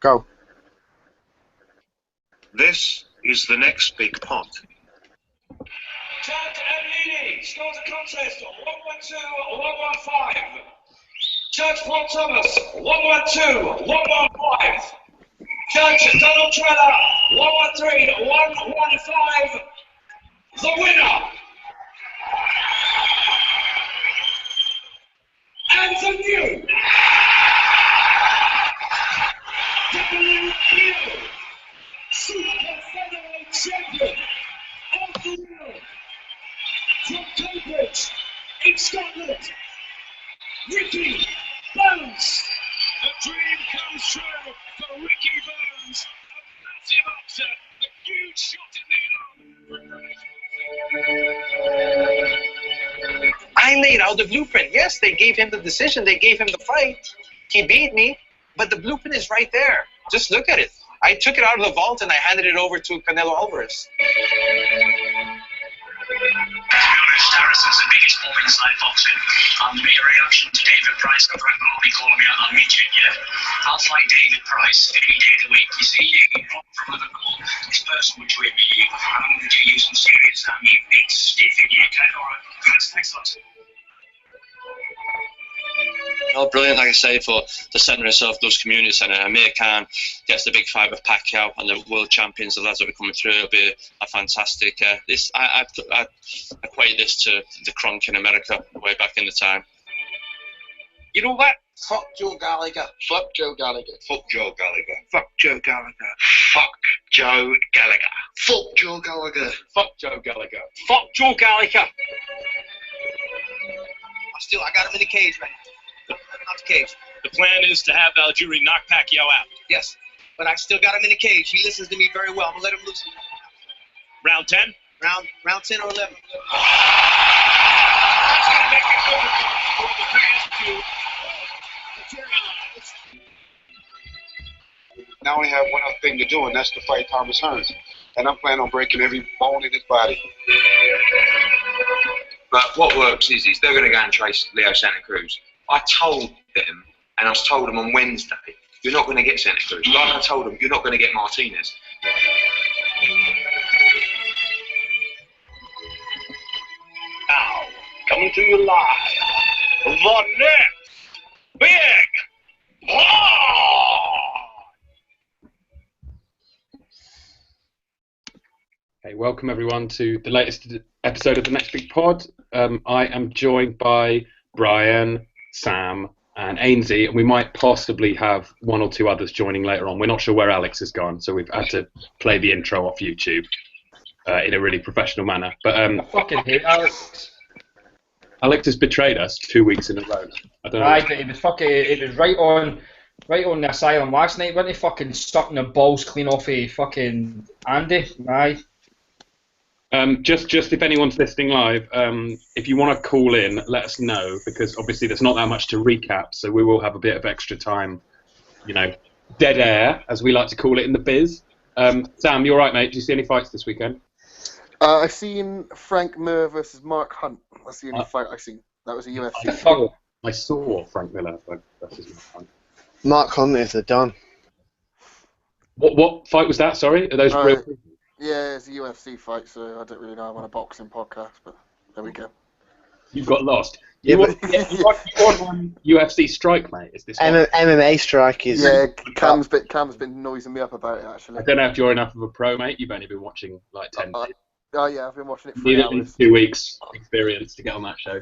Go. This is the next big pot. Chad Emlini scores a contest 112-115. Judge Paul Thomas 112-115. Judge Donald Trella 113-115. The winner and the new WBO Super Featherweight Champion of the world from Cambridge in Scotland, Ricky Burns. A dream comes true for Ricky Burns, a massive upset, a huge shot in the arm. I laid out the blueprint. Yes, they gave him the decision. They gave him the fight. He beat me, but the blueprint is right there. Just look at it. I took it out of the vault and I handed it over to Canelo Alvarez. Harrison's the biggest bomb inside boxing. And my reaction to David Price, I've read Brophy calling me out on midget, yeah. I'll fight David Price any day of the week. You see, you can pop from Liverpool. It's personal between me and you. I'm going to do you some serious, you big stiff idiot. Okay, alright. Thanks a lot. Oh, brilliant, like I say, for the centre itself, those community centre. Amir Khan gets the big fight with Pacquiao and the world champions, the lads that are coming through. It'll be a fantastic. I equate this to the Kronk in America way back in the time. You know what? Fuck Joe Gallagher. Fuck Joe Gallagher. Fuck Joe Gallagher. Fuck Joe Gallagher. Fuck Joe Gallagher. Fuck Joe Gallagher. Fuck Joe Gallagher. Fuck Joe Gallagher. I got him in the cage, man. Not the cage. The plan is to have Algieri knock Pacquiao out. Yes, but I still got him in the cage. He listens to me very well. I'm gonna let him loose. Round 10? Round 10 or 11. That's gonna make it overtime for the fans to materialize. Now we have one other thing to do, and that's to fight Thomas Hearns. And I'm planning on breaking every bone in his body. But what works is they're going to go and chase Leo Santa Cruz. I told them, and I told them on Wednesday, you're not going to get Santa Cruz. Like I told them, you're not going to get Martinez. Now, coming to you live, the next big pot. Hey, welcome everyone to the latest episode of the Next Big Pod. I am joined by Brian, Sam, and Ainsley, and we might possibly have one or two others joining later on. We're not sure where Alex has gone, so we've had to play the intro off YouTube in a really professional manner. But I fucking hate Alex. Alex has betrayed us 2 weeks in a row. I don't know. Aye, but he was right on the asylum last night, wasn't he? Fucking sucking the balls clean off of fucking Andy. Aye. Just if anyone's listening live, if you want to call in, let us know, because obviously there's not that much to recap, so we will have a bit of extra time, dead air, as we like to call it in the biz. Sam, you all right, mate? Did you see any fights this weekend? I've seen Frank Mir versus Mark Hunt. That's the only fight I've seen. That was a UFC. I saw Frank Miller versus Mark Hunt. Mark Hunt is the Don. What fight was that? Sorry, are those real? Yeah, it's a UFC fight, so I don't really know. I'm on a boxing podcast, but there we go. You got lost. Yeah, you want UFC Strike, mate? Is this MMA Strike is? Yeah, Cam's been noising me up about it, actually. I don't know if you're enough of a pro, mate. You've only been watching like 10 days. Oh yeah, I've been watching it for 3 hours. 2 weeks experience to get on that show.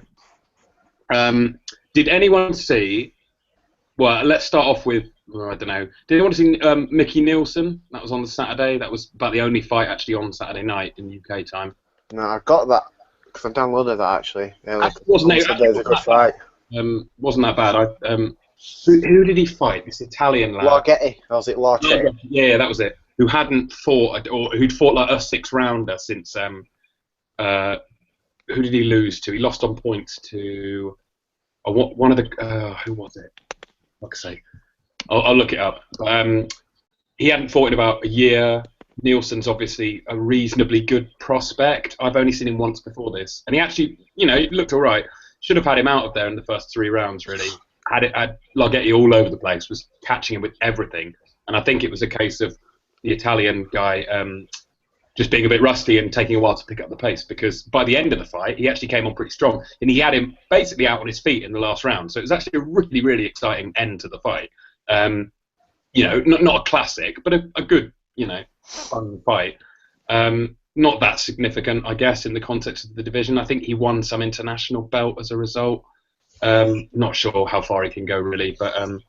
Did anyone see? Well, let's start off with. I don't know. Did anyone see Mickey Nielsen? That was on the Saturday. That was about the only fight actually on Saturday night in UK time. No, I got that because I downloaded that actually. Wasn't that bad? Who did he fight? This Italian lad. Larghetti. Or was it Larghetti? Yeah, that was it. Who hadn't fought, or who'd fought like a 6-rounder since. Who did he lose to? He lost on points to. One of the. Who was it? Like I say. I'll look it up. He hadn't fought in about a year. Nielsen's obviously a reasonably good prospect. I've only seen him once before this. And he actually, he looked all right. Should have had him out of there in the first 3 rounds, really. had Larghetti all over the place, was catching him with everything. And I think it was a case of the Italian guy just being a bit rusty and taking a while to pick up the pace, because by the end of the fight, he actually came on pretty strong, and he had him basically out on his feet in the last round. So it was actually a really, really exciting end to the fight. Not a classic, but a good, fun fight. Not that significant, I guess, in the context of the division. I think he won some international belt as a result. Not sure how far he can go, really. But,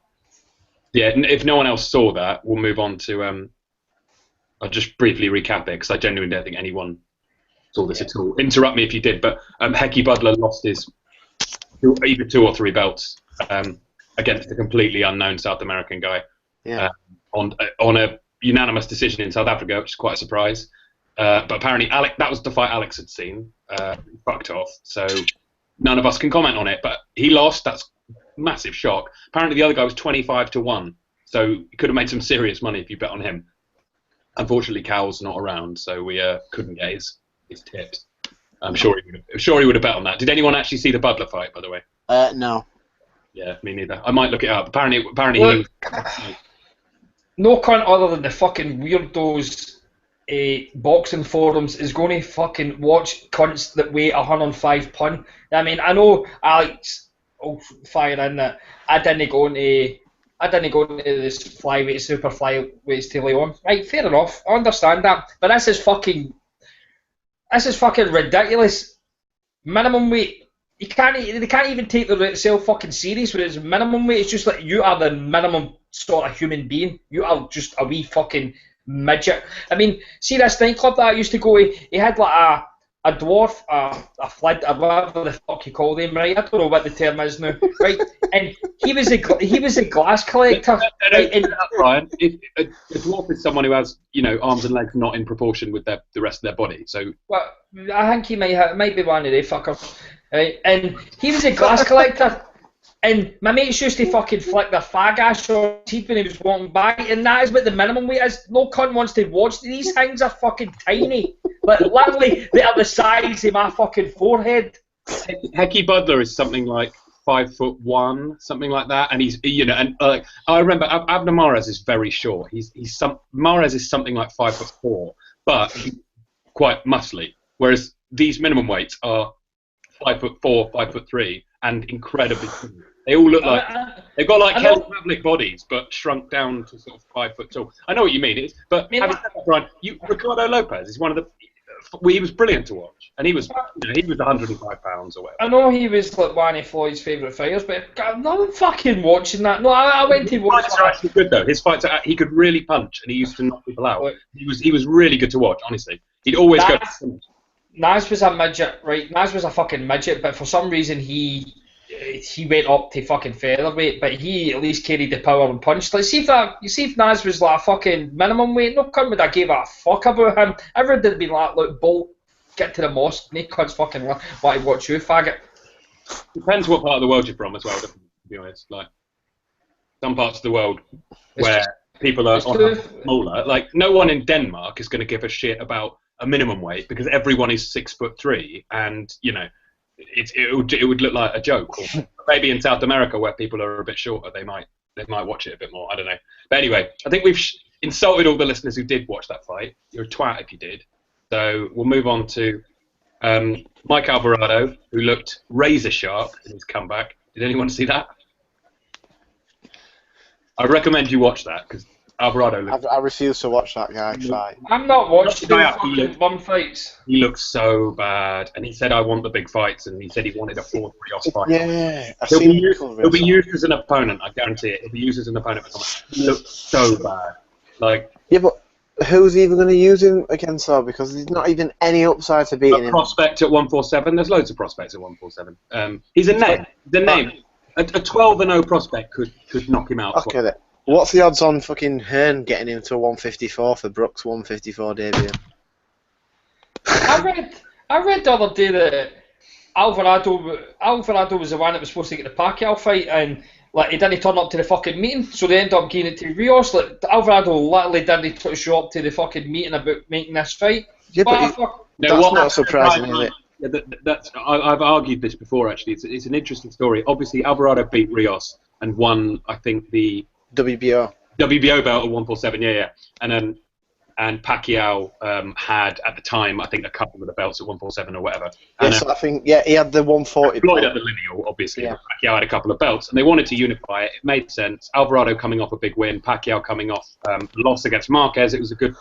if no one else saw that, we'll move on to... I'll just briefly recap it, because I genuinely don't think anyone saw this at all. Interrupt me if you did, but Hecky Butler lost his either 2 or 3 belts against a completely unknown South American guy on a unanimous decision in South Africa, which is quite a surprise. But apparently, that was the fight Alex had seen. He fucked off, so none of us can comment on it. But he lost. That's a massive shock. Apparently, the other guy was 25-1, so you could have made some serious money if you bet on him. Unfortunately, Cal's not around, so we couldn't get his tips. I'm sure he would have bet on that. Did anyone actually see the Butler fight, by the way? No. Yeah, me neither. I might look it up. Apparently no cunt other than the fucking weirdos boxing forums is going to fucking watch cunts that weigh 105 pun. I mean, I know Alex will fire in that I didn't go into this flyweight, super flyweights to Leon. Right, fair enough. I understand that. But this is fucking ridiculous. Minimum weight. They can't even take themselves fucking serious with its minimum weight. It's just like you are the minimum sort of human being. You are just a wee fucking midget. I mean, see this nightclub that I used to go to, he had like a dwarf, a flint, or whatever the fuck you call them, right? I don't know what the term is now, right? And he was a glass collector. Right? And, Brian, a dwarf is someone who has, arms and legs not in proportion with the rest of their body. So, well, I think he might be one of they fuckers, right? And he was a glass collector. And my mates used to fucking flick their fag ass on his teeth when he was walking by, and that is what the minimum weight is. No cunt wants to watch. These things are fucking tiny. Like, literally, they are the size of my fucking forehead. Hecky Butler is something like 5'1", something like that, and he's, I remember Abner Mares is very short. Mares is something like 5'4", but he's quite muscly. Whereas these minimum weights are 5'4", 5'3", and incredibly thin. They all look like they've got like Kell Pavlik bodies, but shrunk down to sort of 5 foot tall. I know what you mean. But having said that, Brian, Ricardo Lopez is one of the. He was brilliant to watch, and he was 105 pounds or whatever. I know he was like one of Floyd's favourite fighters, but I'm not fucking watching that. No, I went to watch. His fights are actually good though. His fights he could really punch, and he used to knock people out. He was really good to watch. Honestly, he'd always go. Naz was a midget, right? Naz was a fucking midget, but for some reason he went up to fucking featherweight, but he at least carried the power and punch. Like, see if Naz was like a fucking minimum weight, no cunt would have gave a fuck about him. Everyone would be like, look, Bolt, get to the mosque, no cunts fucking want to watch you, faggot. Depends what part of the world you're from as well, to be honest. Like, some parts of the world where people are smaller, like, no one in Denmark is going to give a shit about a minimum weight because everyone is 6'3", and it would look like a joke. Or maybe in South America where people are a bit shorter, they might watch it a bit more. I don't know. But anyway, I think we've insulted all the listeners who did watch that fight. You're a twat if you did. So we'll move on to Mike Alvarado, who looked razor sharp in his comeback. Did anyone see that? I recommend you watch that because Alvarado. I refuse to watch that guy fight. I'm not watching fucking bum fights. He looked so bad, and he said, "I want the big fights," and he said he wanted a Ford Rios fight. Yeah, he'll be used as an opponent. I guarantee it. He'll be used as an opponent. He looked so bad. Like, yeah, but who's even going to use him against though? Because there's not even any upside to beating him. Prospect at 147. There's loads of prospects at 147. He's a name. The name. A 12-0 prospect could knock him out. Okay, then. What's the odds on fucking Hearn getting him to 154 for Brook's 154 debut? I read the other day that Alvarado was the one that was supposed to get the Pacquiao fight, and like he didn't turn up to the fucking meeting, so they ended up giving it to Rios. Like, Alvarado literally didn't show up to the fucking meeting about making this fight. Yeah, but that's not surprising, is it? Yeah, I've argued this before, actually. It's an interesting story. Obviously, Alvarado beat Rios and won, I think, the WBO belt at 147. Yeah. And Pacquiao had at the time, I think, a couple of the belts at 147 or whatever. And, I think he had the 140. Floyd had the lineal, obviously. Yeah. Pacquiao had a couple of belts, and they wanted to unify it. It made sense. Alvarado coming off a big win, Pacquiao coming off a loss against Marquez. It was a good,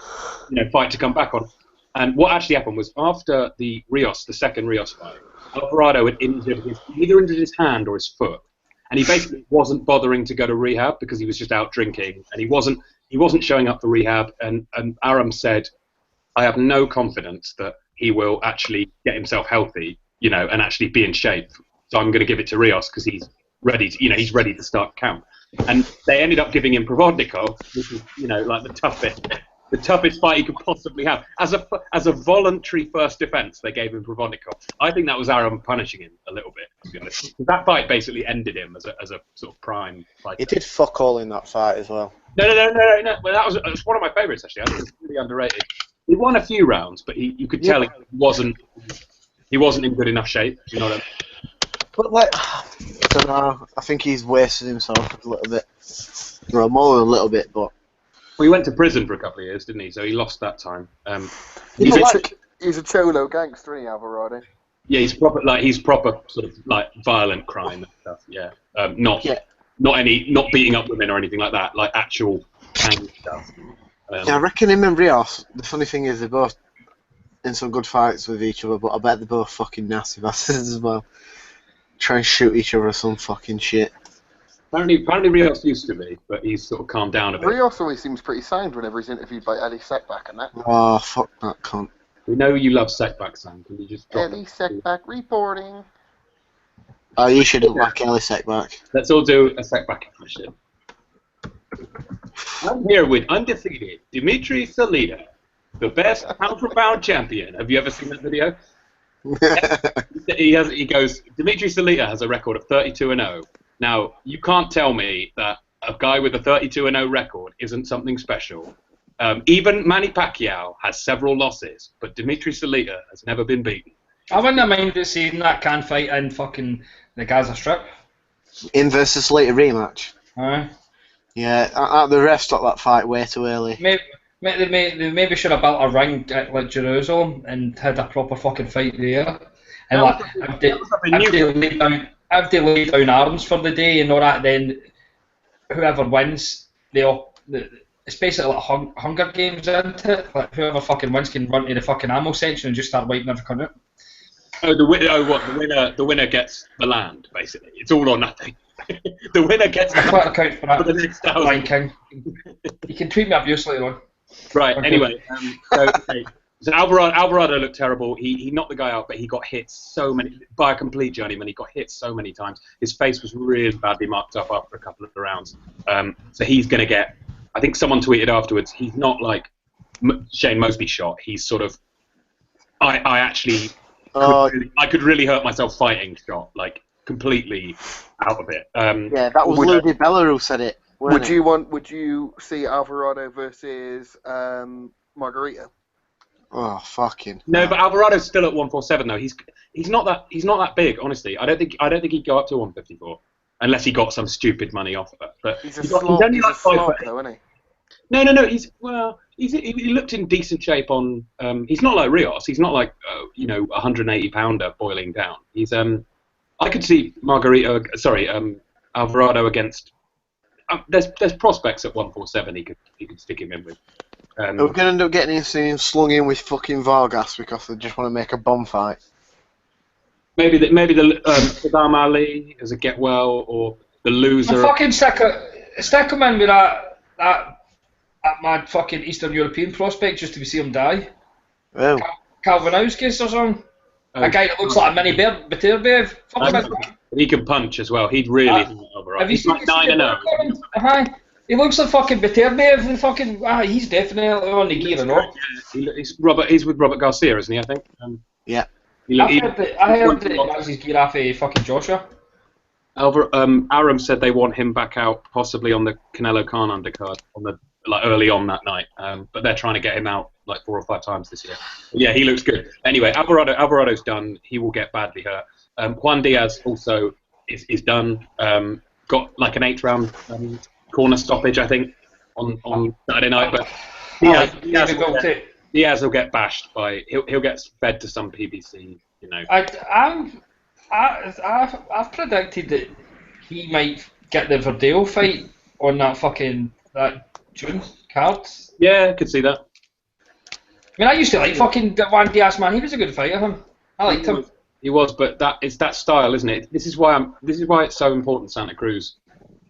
fight to come back on. And what actually happened was after the second Rios fight, Alvarado had either injured his hand or his foot, and he basically wasn't bothering to go to rehab because he was just out drinking, and he wasn't showing up for rehab. And Arum said, I have no confidence that he will actually get himself healthy, and actually be in shape. So I'm going to give it to Rios because he's ready to, he's ready to start camp. And they ended up giving him Provodnikov, which is, like the toughest fight he could possibly have. As a voluntary first defense, they gave him Provodnikov. I think that was Arum punishing him a little bit, to be honest. That fight basically ended him as a sort of prime fighter. He did fuck all in that fight as well. No. Well, that was one of my favourites, actually. I think it was really underrated. He won a few rounds, but you could tell he wasn't in good enough shape. You know what I mean? But I don't know. I think he's wasted himself a little bit. Well, more than a little bit, but. Well, he went to prison for a couple of years, didn't he? So he lost that time. He's a cholo gangster, isn't he, Alvarado? Yeah, he's proper sort of like violent crime and stuff. Yeah, not beating up women or anything like that. Like actual gang stuff. I reckon him and Rios. The funny thing is they're both in some good fights with each other, but I bet they're both fucking nasty bastards as well. Try and shoot each other or some fucking shit. Apparently Rios used to be, but he's sort of calmed down a bit. Rios always seems pretty sound whenever he's interviewed by Ellie Sekbak and that. Oh, fuck that cunt. We know you love Sekbak, Sam. Can you just drop Ellie Sekbak reporting. Oh, you shouldn't like Ellie Sekbak. Let's all do a Sekbak impression. I'm here with undefeated Dimitri Salita, the best pound-for-pound champion. Have you ever seen that video? He goes, Dimitri Salita has a record of 32-0. Now, you can't tell me that a guy with a 32-0 record isn't something special. Even Manny Pacquiao has several losses, but Dimitri Salita has never been beaten. I wouldn't mind seeing that can fight in fucking the Gaza Strip. In versus Slater rematch. Aye. Yeah, the refs stopped that fight way too early. They maybe should have built a ring at like Jerusalem and had a proper fucking fight there. And if they lay down arms for the day and all that, then whoever wins, it's basically like Hunger Games, isn't it? Like whoever fucking wins can run to the fucking ammo section and just start wiping everything out. Oh, the winner gets the land, basically. It's all or nothing. The winner gets the Twitter account for that. For the next Lion King. You can tweet me abuse later on. Right. Okay. Anyway, so Alvarado looked terrible. He knocked the guy out, but he got hit so many by a complete journeyman. He got hit so many times. His face was really badly marked up after a couple of the rounds. So he's going to get. I think someone tweeted afterwards. He's not like Shane Mosby shot. He's sort of. I could really hurt myself fighting shot, like completely out of it. Yeah, that was Ludi Bella who said it. Would you see Alvarado versus Margarita? Oh fucking. No, but Alvarado's still at 147 though. He's not that big, honestly. I don't think he'd go up to 154 unless he got some stupid money off of it. But he's only like 5 foot, though, isn't he? No. He looked in decent shape on. He's not like Rios. He's not like 180 pounder boiling down. He's I could see Alvarado against. There's prospects at 147 he could stick him in with. We're going to end up getting him slung in with fucking Vargas because they just want to make a bum fight. Maybe the Saddam Ali as a get well or the loser. I'm fucking stick him in with that mad fucking Eastern European prospect just to see him die. Oh. Kalvinauskas or something. A guy that looks like a mini Beterbiev. He can punch as well. He'd really hit Alvarado. Have you seen 9-0? He looks like fucking Beterbiev. Fucking he's definitely on the gear and all. He's with Robert Garcia, isn't he? I think. Yeah. I heard that he has his gear off fucking Joshua. Arum said they want him back out, possibly on the Canelo Khan undercard, early on that night. But they're trying to get him out like 4 or 5 times this year. But yeah, he looks good. Anyway, Alvarado's done. He will get badly hurt. Juan Diaz also is done. got like an 8-round corner stoppage, I think, on Saturday night. But Diaz will get bashed by. He'll get fed to some PBC. You know. I've predicted that he might get the Verdale fight on that June card. Yeah, I could see that. I mean, I used to like fucking Juan Diaz, man. He was a good fighter, him. I liked him. He was, but it's that style, isn't it? This is why it's so important Santa Cruz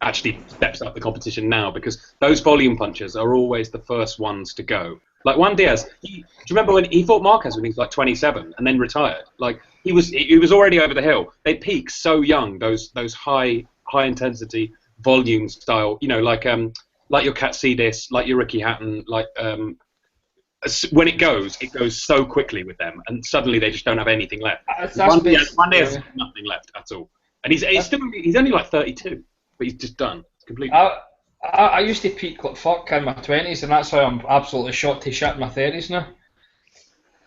actually steps up the competition now, because those volume punchers are always the first ones to go. Like Juan Diaz, do you remember when he fought Marquez when he was like 27 and then retired? Like he was already over the hill. They peak so young. Those high intensity volume style, you know, like your Katsidis, like your Ricky Hatton, like when it goes so quickly with them, and suddenly they just don't have anything left. One day has nothing left at all, and he's only like 32, but he's just done completely. I used to peak like fuck in my 20s, and that's why I'm absolutely shot to shit in my 30s now.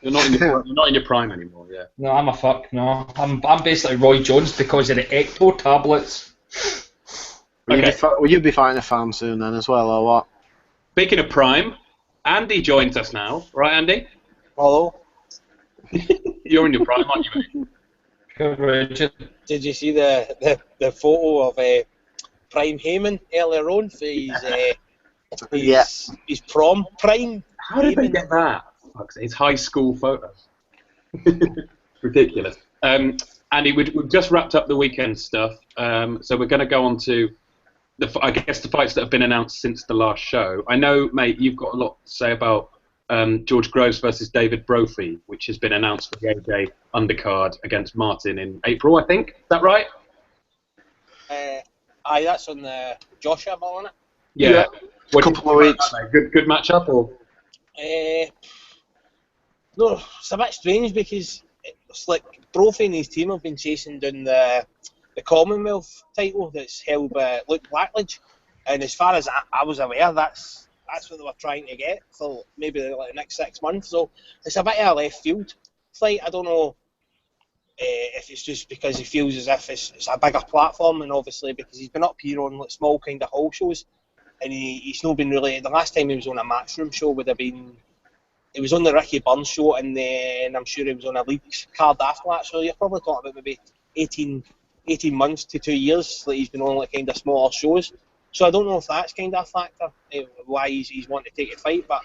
You're not in your prime anymore, yeah. No, I'm a fuck. No, I'm basically Roy Jones because of the Ecto tablets. Will you be fighting a farm soon then as well, or what? Speaking of prime, Andy joins us now, right, Andy? Hello. You're in your prime, aren't you, mate? Good, Richard. Did you see the photo of Prime Heyman earlier on for his prom prime? How did they get that? It's high school photos. Ridiculous. Andy, we've just wrapped up the weekend stuff, so we're going to go on to the fights that have been announced since the last show. I know, mate, you've got a lot to say about George Groves versus David Brophy, which has been announced for the AJ undercard against Martin in April, I think. Is that right? Aye, that's on the Joshua ball, isn't it? Yeah. A couple of weeks. Good matchup, or? No, it's a bit strange because it's like Brophy and his team have been chasing down the Commonwealth title that's held by Luke Blackledge, and as far as I was aware, that's what they were trying to get for maybe like the next 6 months. So it's a bit of a left field fight. I don't know if it's just because he feels as if it's a bigger platform, and obviously because he's been up here on like small kind of hall shows, and he's not been really. The last time he was on a Matchroom show would have been. It was on the Ricky Burns show, and then I'm sure he was on a league card after that. So you're probably talking about maybe 18 months to 2 years that he's been on like kind of smaller shows. So I don't know if that's kind of a factor why he's wanting to take a fight. But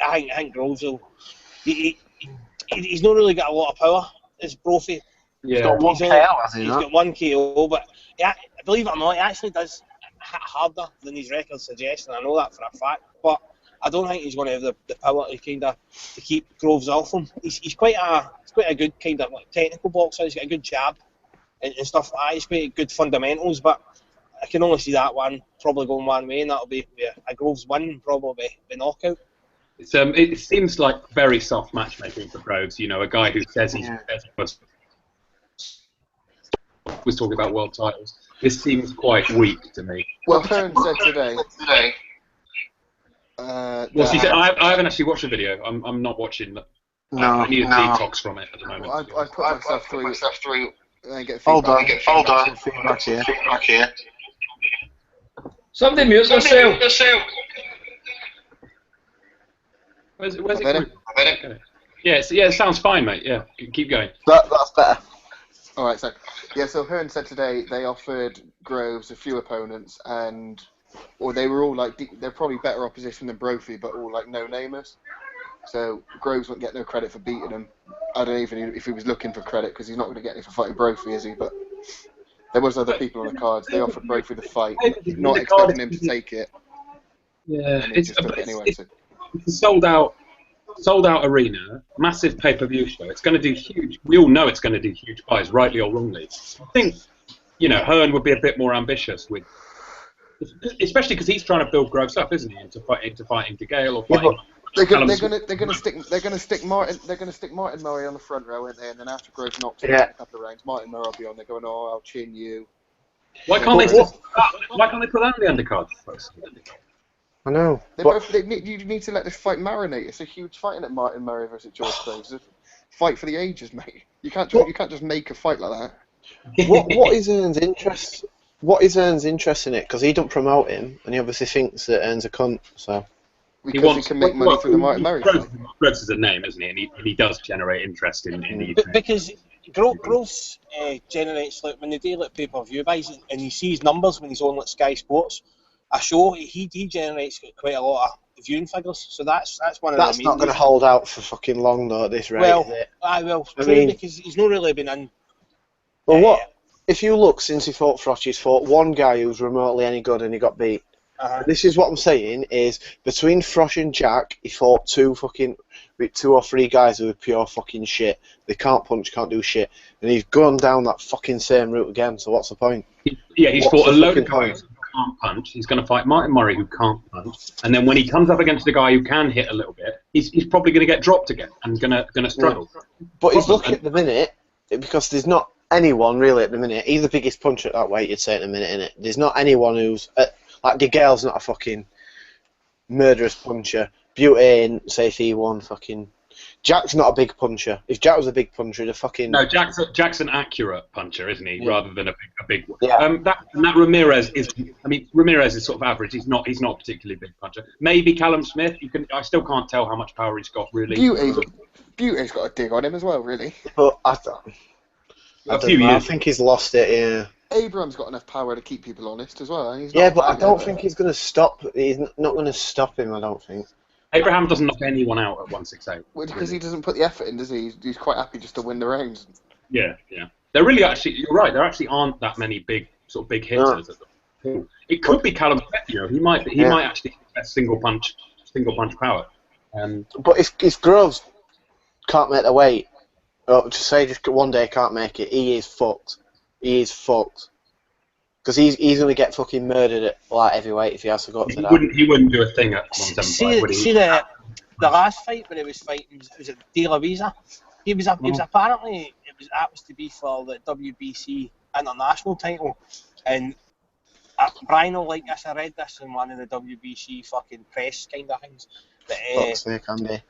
I think Groves will. He's not really got a lot of power. It's Brophy. Yeah. He's got one KO, He's got one KO, but yeah, believe it or not, he actually does hit harder than his record suggests, and I know that for a fact. But I don't think he's going to have the power to kind of to keep Groves off him. He's quite a good kind of like technical boxer. He's got a good jab and stuff like that. He's quite good fundamentals, but I can only see that one probably going one way, and that'll be a Groves win, probably by knockout. It seems like very soft matchmaking for Groves. You know, a guy who says he was talking about world titles. This seems quite weak to me. Well, Hearns said today. Well, she said, I haven't actually watched the video. I'm not watching. I need a detox from it at the moment. I put myself through. And I get Hold feedback. on. Feedback here. Somebody mute yourself. Where's it? Okay. Yeah, it sounds fine, mate. Yeah, keep going. That's better. All right, so Hearns said today they offered Groves a few opponents, or they were all like they're probably better opposition than Brophy, but all like no-namers. So Groves won't get no credit for beating him. I don't even know if he was looking for credit, because he's not going to get any for fighting Brophy, is he? But there was other people on the cards. They offered Brophy the fight, not expecting him to take it. Yeah, it's a sold out arena, massive pay-per-view show. It's going to do huge. We all know it's going to do huge buys, rightly or wrongly. I think, Hearn would be a bit more ambitious with, especially because he's trying to build Groves up, isn't he, into fighting De Gale or fighting. They're gonna stick Martin Murray on the front row, aren't they? And then after Groves knocks him a couple of rounds, Martin Murray will be on there going, "Oh, I'll chin you." Why can't they put that on the undercard first? I know. You need to let this fight marinate. It's a huge fight, isn't it? Martin Murray versus George Groves. It's a fight for the ages, mate. You can't just make a fight like that. What is Hearns' interest? What is Hearns' interest in it? Because he don't promote him, and he obviously thinks that Hearns a cunt. So Because he can make money through the Martin Murray fight. Groves is a name, isn't he? And he does generate interest in the Because Groves generates, like, when they do like pay-per-view buys and he sees numbers when he's on like Sky Sports, a show, he generates quite a lot of viewing figures. So that's one of the main. That's not going to hold out for fucking long though at this rate. Well, is it? I will. I True, mean, because he's not really been in. Well, what if you look since he fought Froch? He's fought one guy who's remotely any good, and he got beat. This is what I'm saying: is between Froch and Jack, he fought two or three guys who are pure fucking shit. They can't punch, can't do shit, and he's gone down that fucking same route again. So what's the point? He's fought a load of guys who can't punch. He's going to fight Martin Murray, who can't punch, and then when he comes up against a guy who can hit a little bit, he's probably going to get dropped again and going to struggle. But he's looking at the minute because there's not anyone really at the minute. He's the biggest puncher at that weight, you'd say, at the minute, innit? There's not anyone who's like DeGale's not a fucking murderous puncher. Beauty ain't, say if he won, fucking. Jack's not a big puncher. If Jack was a big puncher, the fucking. No, Jack's an accurate puncher, isn't he? Yeah. Rather than a big one. Yeah. That Ramirez is. I mean, Ramirez is sort of average. He's not a particularly big puncher. Maybe Callum Smith. I still can't tell how much power he's got really. Beauty's got a dig on him as well, really. But I think he's lost it. Yeah. Abraham's got enough power to keep people honest as well. But I don't think he's going to stop. He's not going to stop him. I don't think. Abraham doesn't knock anyone out at 168. Well, because he doesn't put the effort in, does he? He's quite happy just to win the rounds. Yeah. They're really actually. You're right. There actually aren't that many big hitters. No. It could be Callum Smith. He might actually have single punch power. But if Groves can't make the weight, or just one day can't make it, he is fucked. He is fucked. Because he's going to get fucking murdered at light heavyweight if he has to go to that. He wouldn't do a thing at 175, would he? See the last fight when he was fighting, was it De La Visa? He was apparently, that was to be for the WBC International title. And Brian will like this, I read this in one of the WBC fucking press kind of things. Fuck's sake, Andy.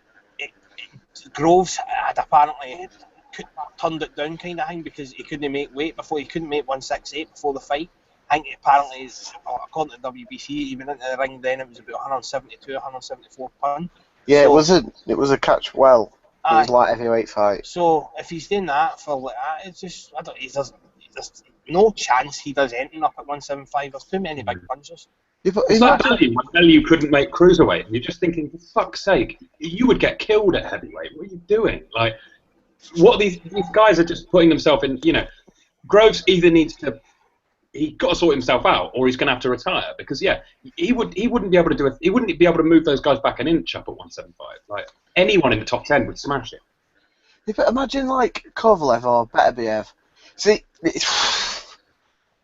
Groves had apparently turned it down kind of thing because he couldn't make weight before. He couldn't make 168 before the fight. I think apparently, according to WBC, even into the ring then it was about 172, 174 pound. Yeah, so, it was a catch well. It was light heavyweight fight. So if he's doing that for like that, it's just there's no chance he does anything up at 175. There's too many big punches. Yeah, but it's like you couldn't make cruiserweight, and you're just thinking, for fuck's sake, you would get killed at heavyweight. What are you doing? Like, what these guys are just putting themselves in. You know, Groves either needs to. He's got to sort himself out, or he's going to have to retire because he wouldn't be able to do it. He wouldn't be able to move those guys back an inch up at 175. Like anyone in the top 10 would smash it. Yeah, but imagine like Kovalev or Beterbiev. See,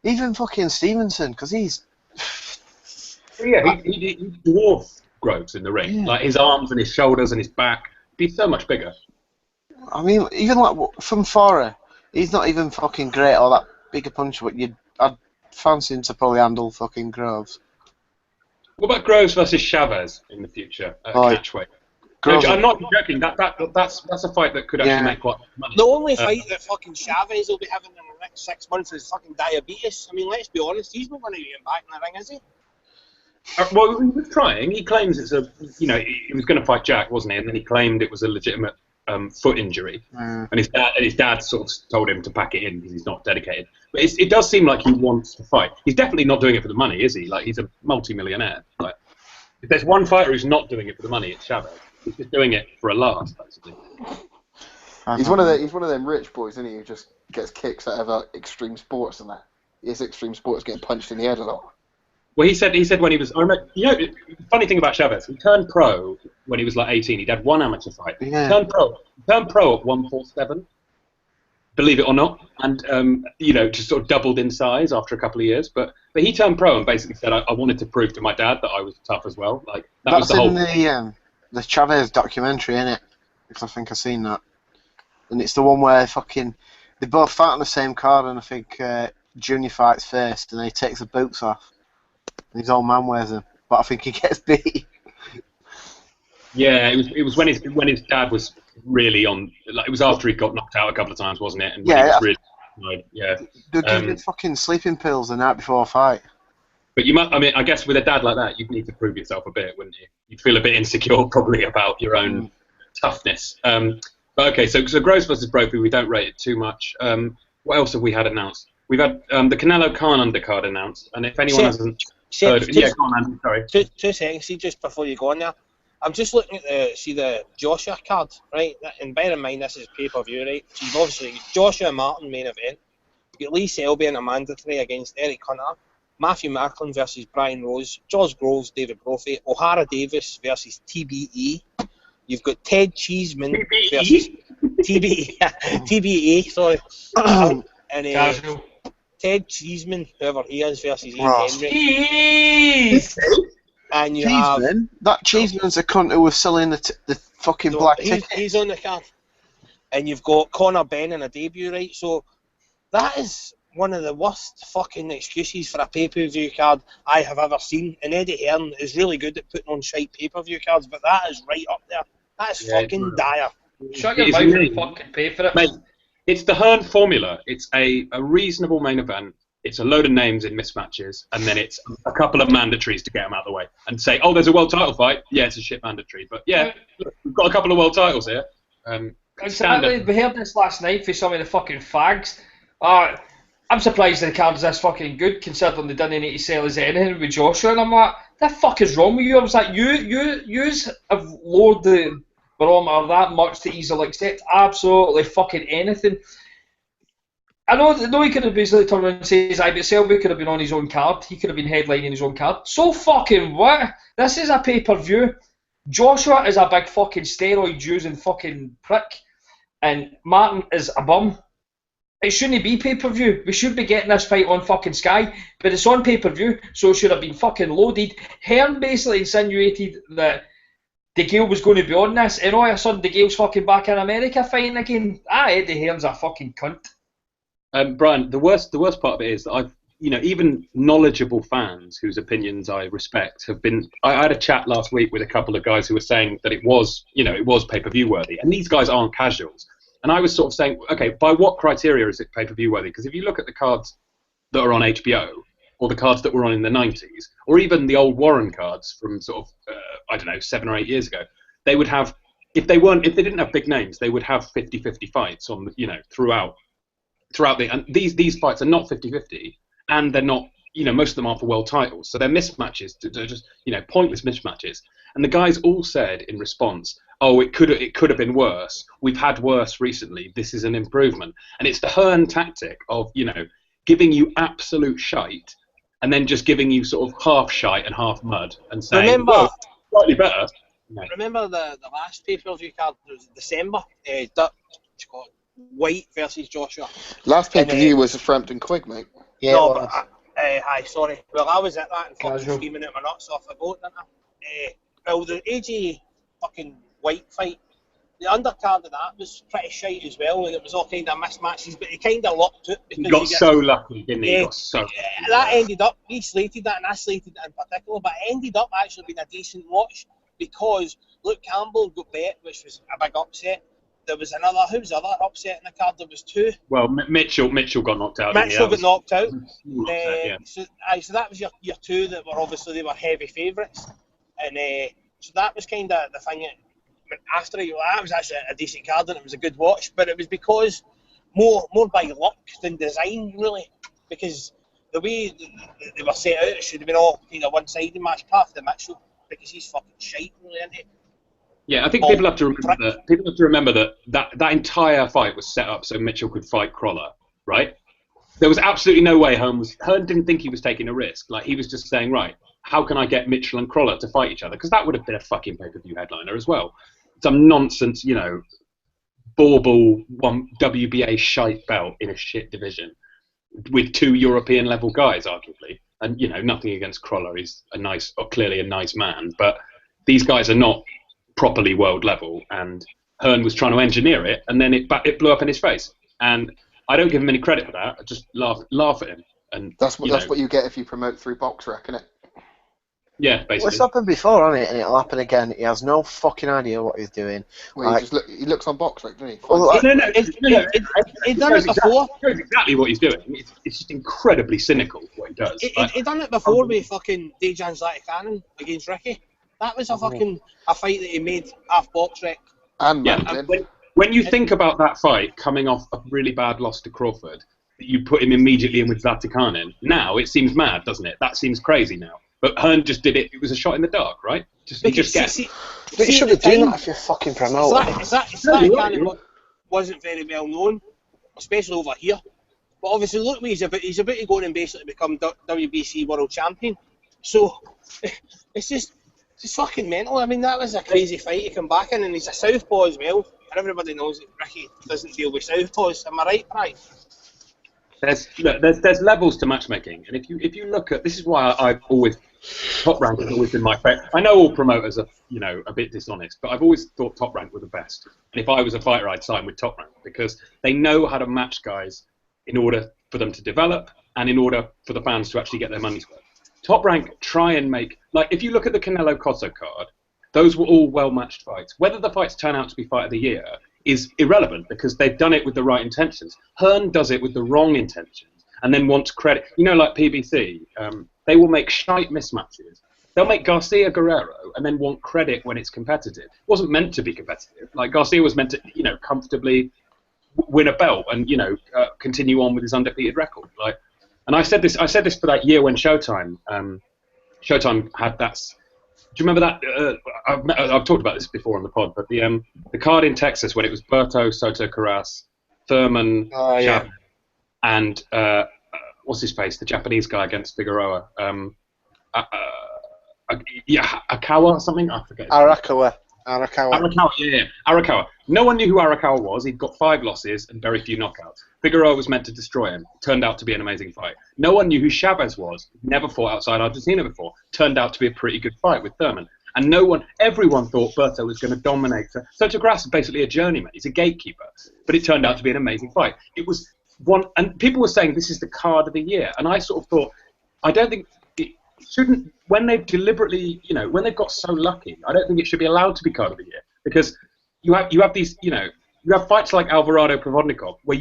even fucking Stevenson, because he's. Yeah, he dwarfs Groves in the ring. Yeah. Like his arms and his shoulders and his back. He'd be so much bigger. I mean, even like from Fora, he's not even fucking great or that big a puncher, but I'd fancy him to probably handle fucking Groves. What about Groves versus Chavez in the future at catchweight? No, I'm not joking. That's a fight that could actually make quite money. The only fight that fucking Chavez will be having in the next 6 months is fucking diabetes. I mean, let's be honest, he's not going to get back in the ring, is he? Well, he was trying. He claims it's he was going to fight Jack, wasn't he? And then he claimed it was a legitimate foot injury. And his dad sort of told him to pack it in because he's not dedicated. But it does seem like he wants to fight. He's definitely not doing it for the money, is he? Like, he's a multi-millionaire. Like, if there's one fighter who's not doing it for the money, it's Chavez. He's just doing it for a laugh, basically. He's one of them rich boys, isn't he? Who just gets kicks out of extreme sports and that. His extreme sports getting punched in the head a lot. Well, he said when he was. I remember, the funny thing about Chavez, he turned pro when he was like 18. He'd had one amateur fight. Yeah. Turned pro at 147. Believe it or not, and just sort of doubled in size after a couple of years. But he turned pro and basically said, I wanted to prove to my dad that I was tough as well. Like that's was the the Chavez documentary, innit? Because I think I've seen that, and it's the one where they both fight on the same card, and I think Junior fights first, and then he takes the boots off. And his old man wears them, but I think he gets beat. Yeah, it was when his dad was really on. Like, it was after he got knocked out a couple of times, wasn't it? And when he was really Like, yeah. They'll give you fucking sleeping pills the night before a fight. But you might, I mean, I guess with a dad like that, you'd need to prove yourself a bit, wouldn't you? You'd feel a bit insecure probably about your own toughness. But okay, so Groves versus Brophy, we don't rate it too much. What else have we had announced? We've had the Canelo Khan undercard announced, and if anyone hasn't heard, yeah, go on, Andy, sorry. 2 seconds, see, just before you go on there. I'm just looking at the Joshua card, right? And bear in mind, this is pay-per-view, right? So you've obviously Joshua Martin main event. You've got Lee Selby in a mandatory against Eric Hunter. Matthew Macklin versus Brian Rose. George Groves, David Brophy. O'Hara Davis versus TBE. You've got Ted Cheeseman versus TBA, sorry. And Ted Cheeseman, whoever he is, versus Ian Henry. And you have that Cheeseman's a cunt who was selling the fucking black ticket. He's on the card. And you've got Conor Benn in a debut, right? So that is one of the worst fucking excuses for a pay-per-view card I have ever seen. And Eddie Hearn is really good at putting on shite pay-per-view cards, but that is right up there. That is fucking dire. Shut your mouth and fucking pay for it. Mate, it's the Hearn formula. It's a reasonable main event. It's a load of names in mismatches, and then it's a couple of mandatories to get them out of the way. And say, oh, there's a world title fight. Yeah, it's a shit mandatory. But yeah, look, we've got a couple of world titles here. Exactly. We heard this last night for some of the fucking fags. I'm surprised the card is this fucking good, considering they didn't need to sell us anything with Joshua. And I'm like, the fuck is wrong with you? I was like, you have lowered the barometer that much to easily accept absolutely fucking anything. I know he could have easily turned around and says, but Selby could have been on his own card. He could have been headlining his own card. So fucking what? This is a pay-per-view. Joshua is a big fucking steroid-using fucking prick. And Martin is a bum. It shouldn't be pay-per-view. We should be getting this fight on fucking Sky. But it's on pay-per-view, so it should have been fucking loaded. Hearn basically insinuated that DeGale was going to be on this, and all of a sudden DeGale's fucking back in America fighting again. Eddie Hearn's a fucking cunt. Brian, the worst part of it is that I've, even knowledgeable fans whose opinions I respect have been. I had a chat last week with a couple of guys who were saying that it was pay-per-view worthy, and these guys aren't casuals. And I was sort of saying, okay, by what criteria is it pay-per-view worthy? Because if you look at the cards that are on HBO, or the cards that were on in the 90s, or even the old Warren cards from sort of 7 or 8 years ago, they would have, if they didn't have big names, they would have 50-50 fights on, throughout the, and these fights are not 50-50, and they're not, most of them are for world titles, so they're mismatches, they're just, pointless mismatches. And the guys all said in response, oh, it could have been worse. We've had worse recently. This is an improvement. And it's the Hearn tactic of, giving you absolute shite, and then just giving you sort of half shite and half mud, and saying, well, slightly better. No. Remember the last pay-per-view card was December? White versus Joshua. Last pay-per-view was a Frampton Quigg, mate. Yeah, no, but hi, sorry. Well, I was at that and fucking screaming out my nuts off the boat, didn't I? Well, the AJ fucking White fight, the undercard of that was pretty shite as well, and it was all kind of mismatches, but he kind of lucked it. He got so lucky, didn't he? He got so lucky. That ended up, we slated that, and I slated it in particular, but it ended up actually being a decent watch, because Luke Campbell got bet, which was a big upset. There was another, who was the other upset in the card? There was two. Well, Mitchell got knocked out. Mitchell got knocked out. Yeah. So that was your two that were obviously, they were heavy favourites. And so that was kind of the thing that, after it, that was actually a decent card and it was a good watch, but it was because more by luck than design, really. Because the way they were set out, it should have been all kind of one-sided match, apart from Mitchell, because he's fucking shite, really, isn't he? Yeah, I think people have to remember that entire fight was set up so Mitchell could fight Crawler, right? There was absolutely no way Hearn didn't think he was taking a risk. Like, he was just saying, right, how can I get Mitchell and Crawler to fight each other? Because that would have been a fucking pay-per-view headliner as well. Some nonsense, bauble one WBA shite belt in a shit division with two European level guys, arguably. And nothing against Crawler. He's clearly a nice man, but these guys are not properly world level, and Hearn was trying to engineer it, and then it blew up in his face. And I don't give him any credit for that. I just laugh at him. And that's what you get if you promote through Box Rec, isn't it? Yeah, Well, basically. it's happened before, hasn't it? And it'll happen again. He has no fucking idea what he's doing. Well, Like, he looks on box, right, doesn't he? Well, like- No. He done it before. He knows exactly what he's doing. It's just incredibly cynical what he does. He done it before with fucking Dejan Zlaticanin against Ricky. That was a fucking a fight that he made half box rec. And Yeah, Mountain. when you think about that fight coming off a really bad loss to Crawford, you put him immediately in with Zlatikanin. Now it seems mad, doesn't it? That seems crazy now. But Hearn just did it. It was a shot in the dark, right? He just guessed. But you should have done that if you're fucking promoter. Zlaticanin wasn't very well known, especially over here. But obviously, look, he's about to go and basically become WBC world champion. So it's just fucking mental. I mean, that was a crazy fight to come back in, and he's a southpaw as well. And everybody knows that Ricky doesn't deal with southpaws. Am I right, Brian? There's levels to matchmaking, and if you look at this is why I've always Top Rank has always been my favourite. I know all promoters are a bit dishonest, but I've always thought Top Rank were the best. And if I was a fighter, I'd sign with Top Rank because they know how to match guys in order for them to develop and in order for the fans to actually get their money's worth. Top Rank try and make if you look at the Canelo Cotto card, those were all well-matched fights. Whether the fights turn out to be Fight of the Year is irrelevant because they've done it with the right intentions. Hearn does it with the wrong intentions and then wants credit. Like PBC, they will make shite mismatches. They'll make Garcia Guerrero and then want credit when it's competitive. It wasn't meant to be competitive. Like Garcia was meant to, comfortably win a belt and continue on with his undefeated record. And I said this for that year when Showtime had that. Do you remember that? I've talked about this before on the pod, but the card in Texas when it was Berto, Soto Carras, Thurman, Chavez, and what's his face, the Japanese guy against Figueroa, Akawa or something. I forget. Arakawa. Arakawa. No one knew who Arakawa was. He'd got 5 losses and very few knockouts. Figueroa was meant to destroy him. Turned out to be an amazing fight. No one knew who Chavez was. Never fought outside Argentina before. Turned out to be a pretty good fight with Thurman. And everyone thought Berto was going to dominate. Soto Carras is basically a journeyman. He's a gatekeeper. But it turned out to be an amazing fight. It was one, and people were saying this is the card of the year. And I sort of thought, I don't think it shouldn't, when they've deliberately, when they've got so lucky, I don't think it should be allowed to be card of the year. Because you have these, you have fights like Alvarado Provodnikov where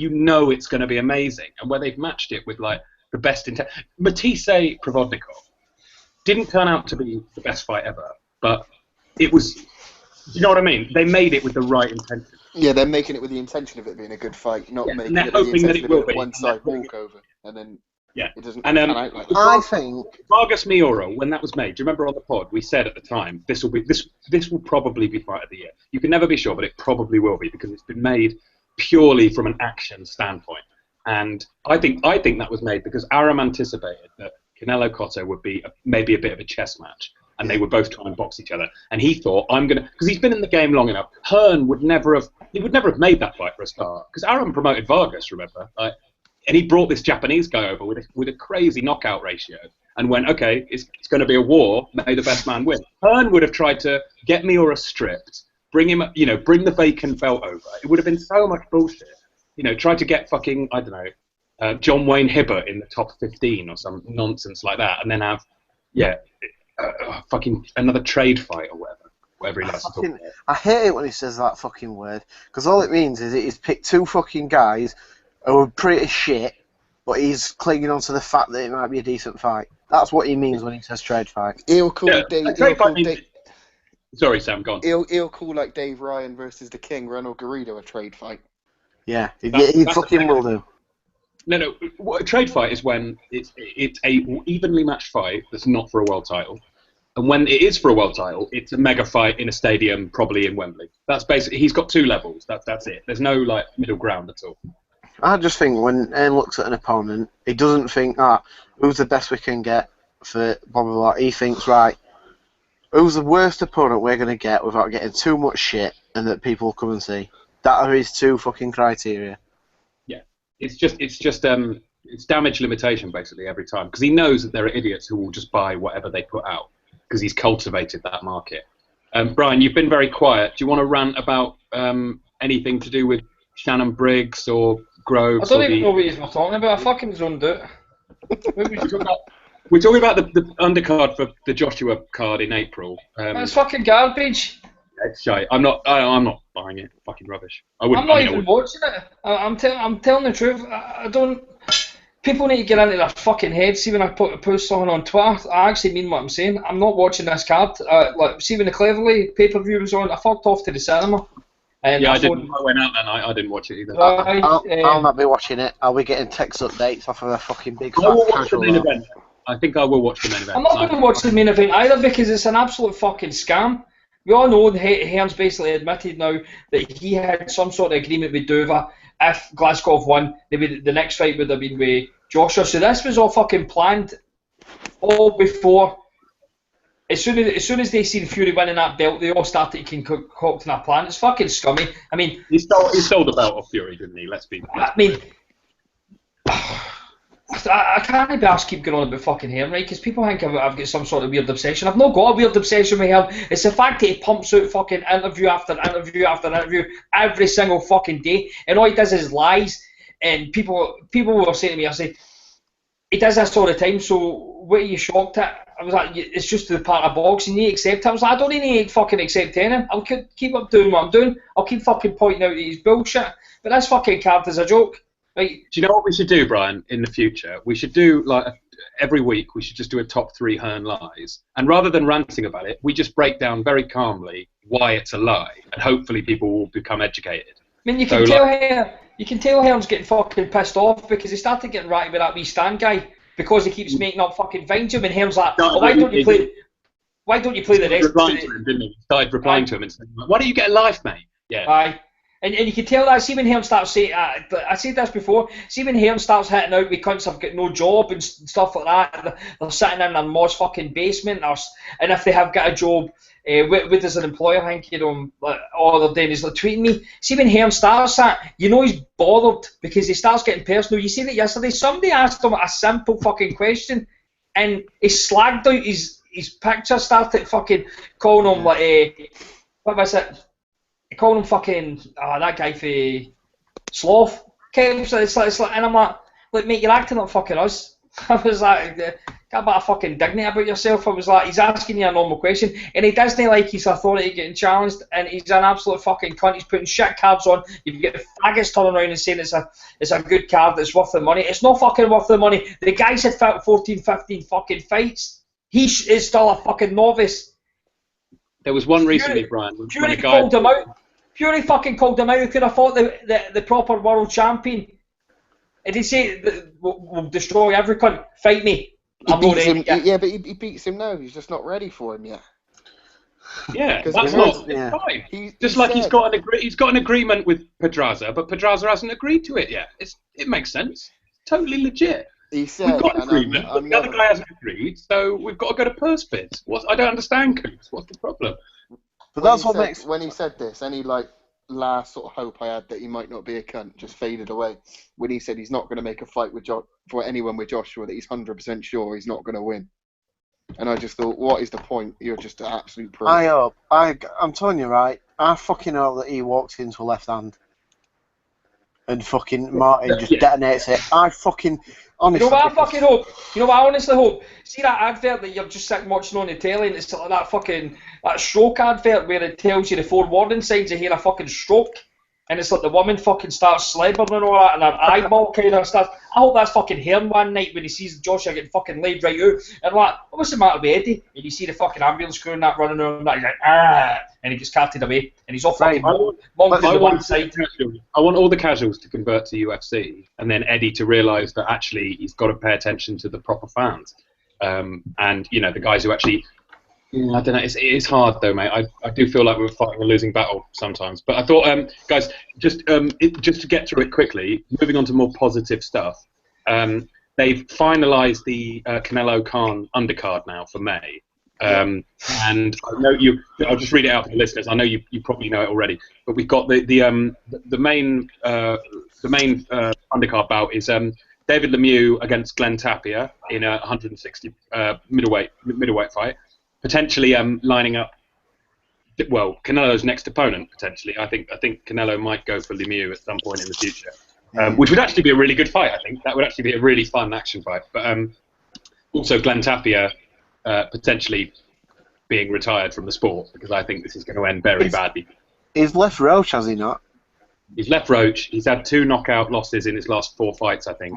it's going to be amazing and where they've matched it with the best intent. Matisse Provodnikov didn't turn out to be the best fight ever, but it was, you know what I mean? They made it with the right intention. Yeah, they're making it with the intention of it being a good fight, not making it with the intention of it one-side walkover, and then it doesn't pan out like that. I think Vargas Miura, when that was made, do you remember on the pod we said at the time this will probably be Fight of the Year. You can never be sure, but it probably will be because it's been made purely from an action standpoint. And I think that was made because Aram anticipated that Canelo Cotto would be maybe a bit of a chess match, and they would both try and box each other. And he thought, because he's been in the game long enough. Hearn would never have made that fight for a start because Aram promoted Vargas, remember? And he brought this Japanese guy over with a crazy knockout ratio and went, okay, it's going to be a war. May the best man win. Hearn would have tried to get Miura stripped, bring him, bring the vacant belt over. It would have been so much bullshit. Try to get fucking, I don't know, John Wayne Hibbert in the top 15 or some nonsense like that, and then have, fucking another trade fight or whatever he likes to talk about. I hate it when he says that fucking word because all it means is he's picked 2 fucking guys who are pretty shit, but he's clinging on to the fact that it might be a decent fight. That's what he means when he says trade fight. He'll call Sorry, Sam, go on. He'll call Dave Ryan versus the King, Ronald Garrido, a trade fight. Yeah, he fucking will do. No. A trade fight is when it's a evenly matched fight that's not for a world title. And when it is for a world title, it's a mega fight in a stadium, probably in Wembley. That's basically, he's got 2 levels. That's it. There's no middle ground at all. I just think when Aaron looks at an opponent, he doesn't think, who's the best we can get for blah, blah, blah. He thinks, right, who's the worst opponent we're going to get without getting too much shit and that people will come and see. That are his 2 fucking criteria. Yeah. It's damage limitation, basically, every time. Because he knows that there are idiots who will just buy whatever they put out because he's cultivated that market. Brian, you've been very quiet. Do you want to rant about anything to do with Shannon Briggs or Groves? I don't even know what he's talking about. I fucking zoned out. What we're talking about the undercard for the Joshua card in April. It's fucking garbage. It's shite. I'm not buying it. Fucking rubbish. I'm not even watching it. I'm telling the truth. I don't. People need to get into their fucking heads. See when I post something on Twitter, I actually mean what I'm saying. I'm not watching this card. Like, see when the Cleverly pay-per-view was on, I fucked off to the cinema. And yeah, I didn't. I went out that night. I didn't watch it either. I'll not be watching it. I'll be getting text updates off of a fucking big I will watch the main event. I think I will watch the main event. I'm not going to watch the main event either because it's an absolute fucking scam. We all know Hearns basically admitted now that he had some sort of agreement with Dover. If Glasgow won, maybe the next fight would have been with Joshua. So this was all fucking planned all before. As soon as they seen Fury winning that belt, they all started concocting a plan. It's fucking scummy. I mean, he stole the belt off Fury, didn't he? Let's be. I mean, I can't be asked to keep going on about fucking Hearn, right? Because people think I've got some sort of weird obsession. I've not got a weird obsession with Hearn. It's the fact that he pumps out fucking interview after interview after interview every single fucking day, and all he does is lies. And people were saying to me, I say, he does this all the time. So what are you shocked at? I was like, it's just the part of boxing. You need to accept it. I was like, I don't need to fucking accept anything. I'll keep up doing what I'm doing. I'll keep fucking pointing out that he's bullshit. But this fucking card is a joke. Right. Do you know what we should do, Brian, in the future? We should do, like, every week, we should just do a top 3 Hearn lies. And rather than ranting about it, we just break down very calmly why it's a lie. And hopefully people will become educated. I mean, you can tell Hearn's getting fucking pissed off because he started getting ratty with that wee Stan guy because he keeps making up fucking vines to him. And Hearn's like, why don't you play the rest? Replying to him, didn't he? He started replying to him and saying, why don't you get a life, mate? Yeah. Aye. And you can tell that, see when Hearn starts saying, I said this before, see when Hearn starts hitting out with cunts have got no job and stuff like that, they're sitting in their moss fucking basement, and if they have got a job, what does an employer think, you know, like, all they're doing is like tweeting me. See when Hearn starts that, you know he's bothered because he starts getting personal. You see that yesterday, somebody asked him a simple fucking question and he slagged out his picture, started fucking calling him like, what was it? Calling him fucking that guy for sloth. It's like, and I'm like, look, mate, you're acting like fucking us. I was like, got a bit of fucking dignity about yourself. I was like, he's asking you a normal question, and he doesn't like his authority getting challenged, and he's an absolute fucking cunt. He's putting shit cards on. You get the faggots turning around and saying it's a good card that's worth the money. It's not fucking worth the money. The guy's had 14, 15 fucking fights. He is still a fucking novice. There was one recently, Brian. Fury called him out. Fury fucking called him out. He could have fought the proper world champion. And he'd say, we'll destroy every cunt. Fight me. I'm not ready yet. Yeah, but he beats him now. He's just not ready for him yet. Yeah, that's not fine. Just like he's got an agreement with Pedraza, but Pedraza hasn't agreed to it yet. It makes sense. Totally legit. He said, we've got an agreement, but the other guy hasn't agreed, so we've got to go to purse bids. I don't understand, Coops. What's the problem? But that's what makes... When he said this, any like last sort of hope I had that he might not be a cunt just faded away. When he said he's not going to make a fight with for anyone with Joshua that he's 100% sure he's not going to win. And I just thought, what is the point? You're just an absolute pro. I'm telling you, right, I fucking hope that he walks into a left hand. And fucking Martin just detonates it. I fucking... Honestly, you know what I fucking hope? You know what I honestly hope? See that advert that you're just sitting watching on the telly and it's like that stroke advert where it tells you the 4 warning signs of hear a fucking stroke and it's like the woman fucking starts slubbering and all that and her eyeball kind of starts... I hope that's fucking Hearn one night when he sees Joshua getting fucking laid right out and like, what's the matter with Eddie? And you see the fucking ambulance crew and that running around and that, he's like, and he gets carted away and he's off fucking monk to the one side. I want all the casuals to convert to UFC and then Eddie to realise that actually he's got to pay attention to the proper fans. And, you know, the guys who actually... I don't know. It is hard though, mate. I do feel like we're fighting a losing battle sometimes. But I thought, guys, just to get through it quickly, moving on to more positive stuff. They've finalised the Canelo Khan undercard now for May, and I know you. I'll just read it out for the listeners. I know you probably know it already, but we've got the main undercard bout is David Lemieux against Glenn Tapia in a 160 middleweight fight. Potentially lining up, well, Canelo's next opponent, potentially. I think Canelo might go for Lemieux at some point in the future, which would actually be a really good fight, I think. That would actually be a really fun action fight. But also Glenn Tapia potentially being retired from the sport, because I think this is going to end very badly. He's left Roach, has he not? He's left Roach. He's had 2 knockout losses in his last 4 fights, I think.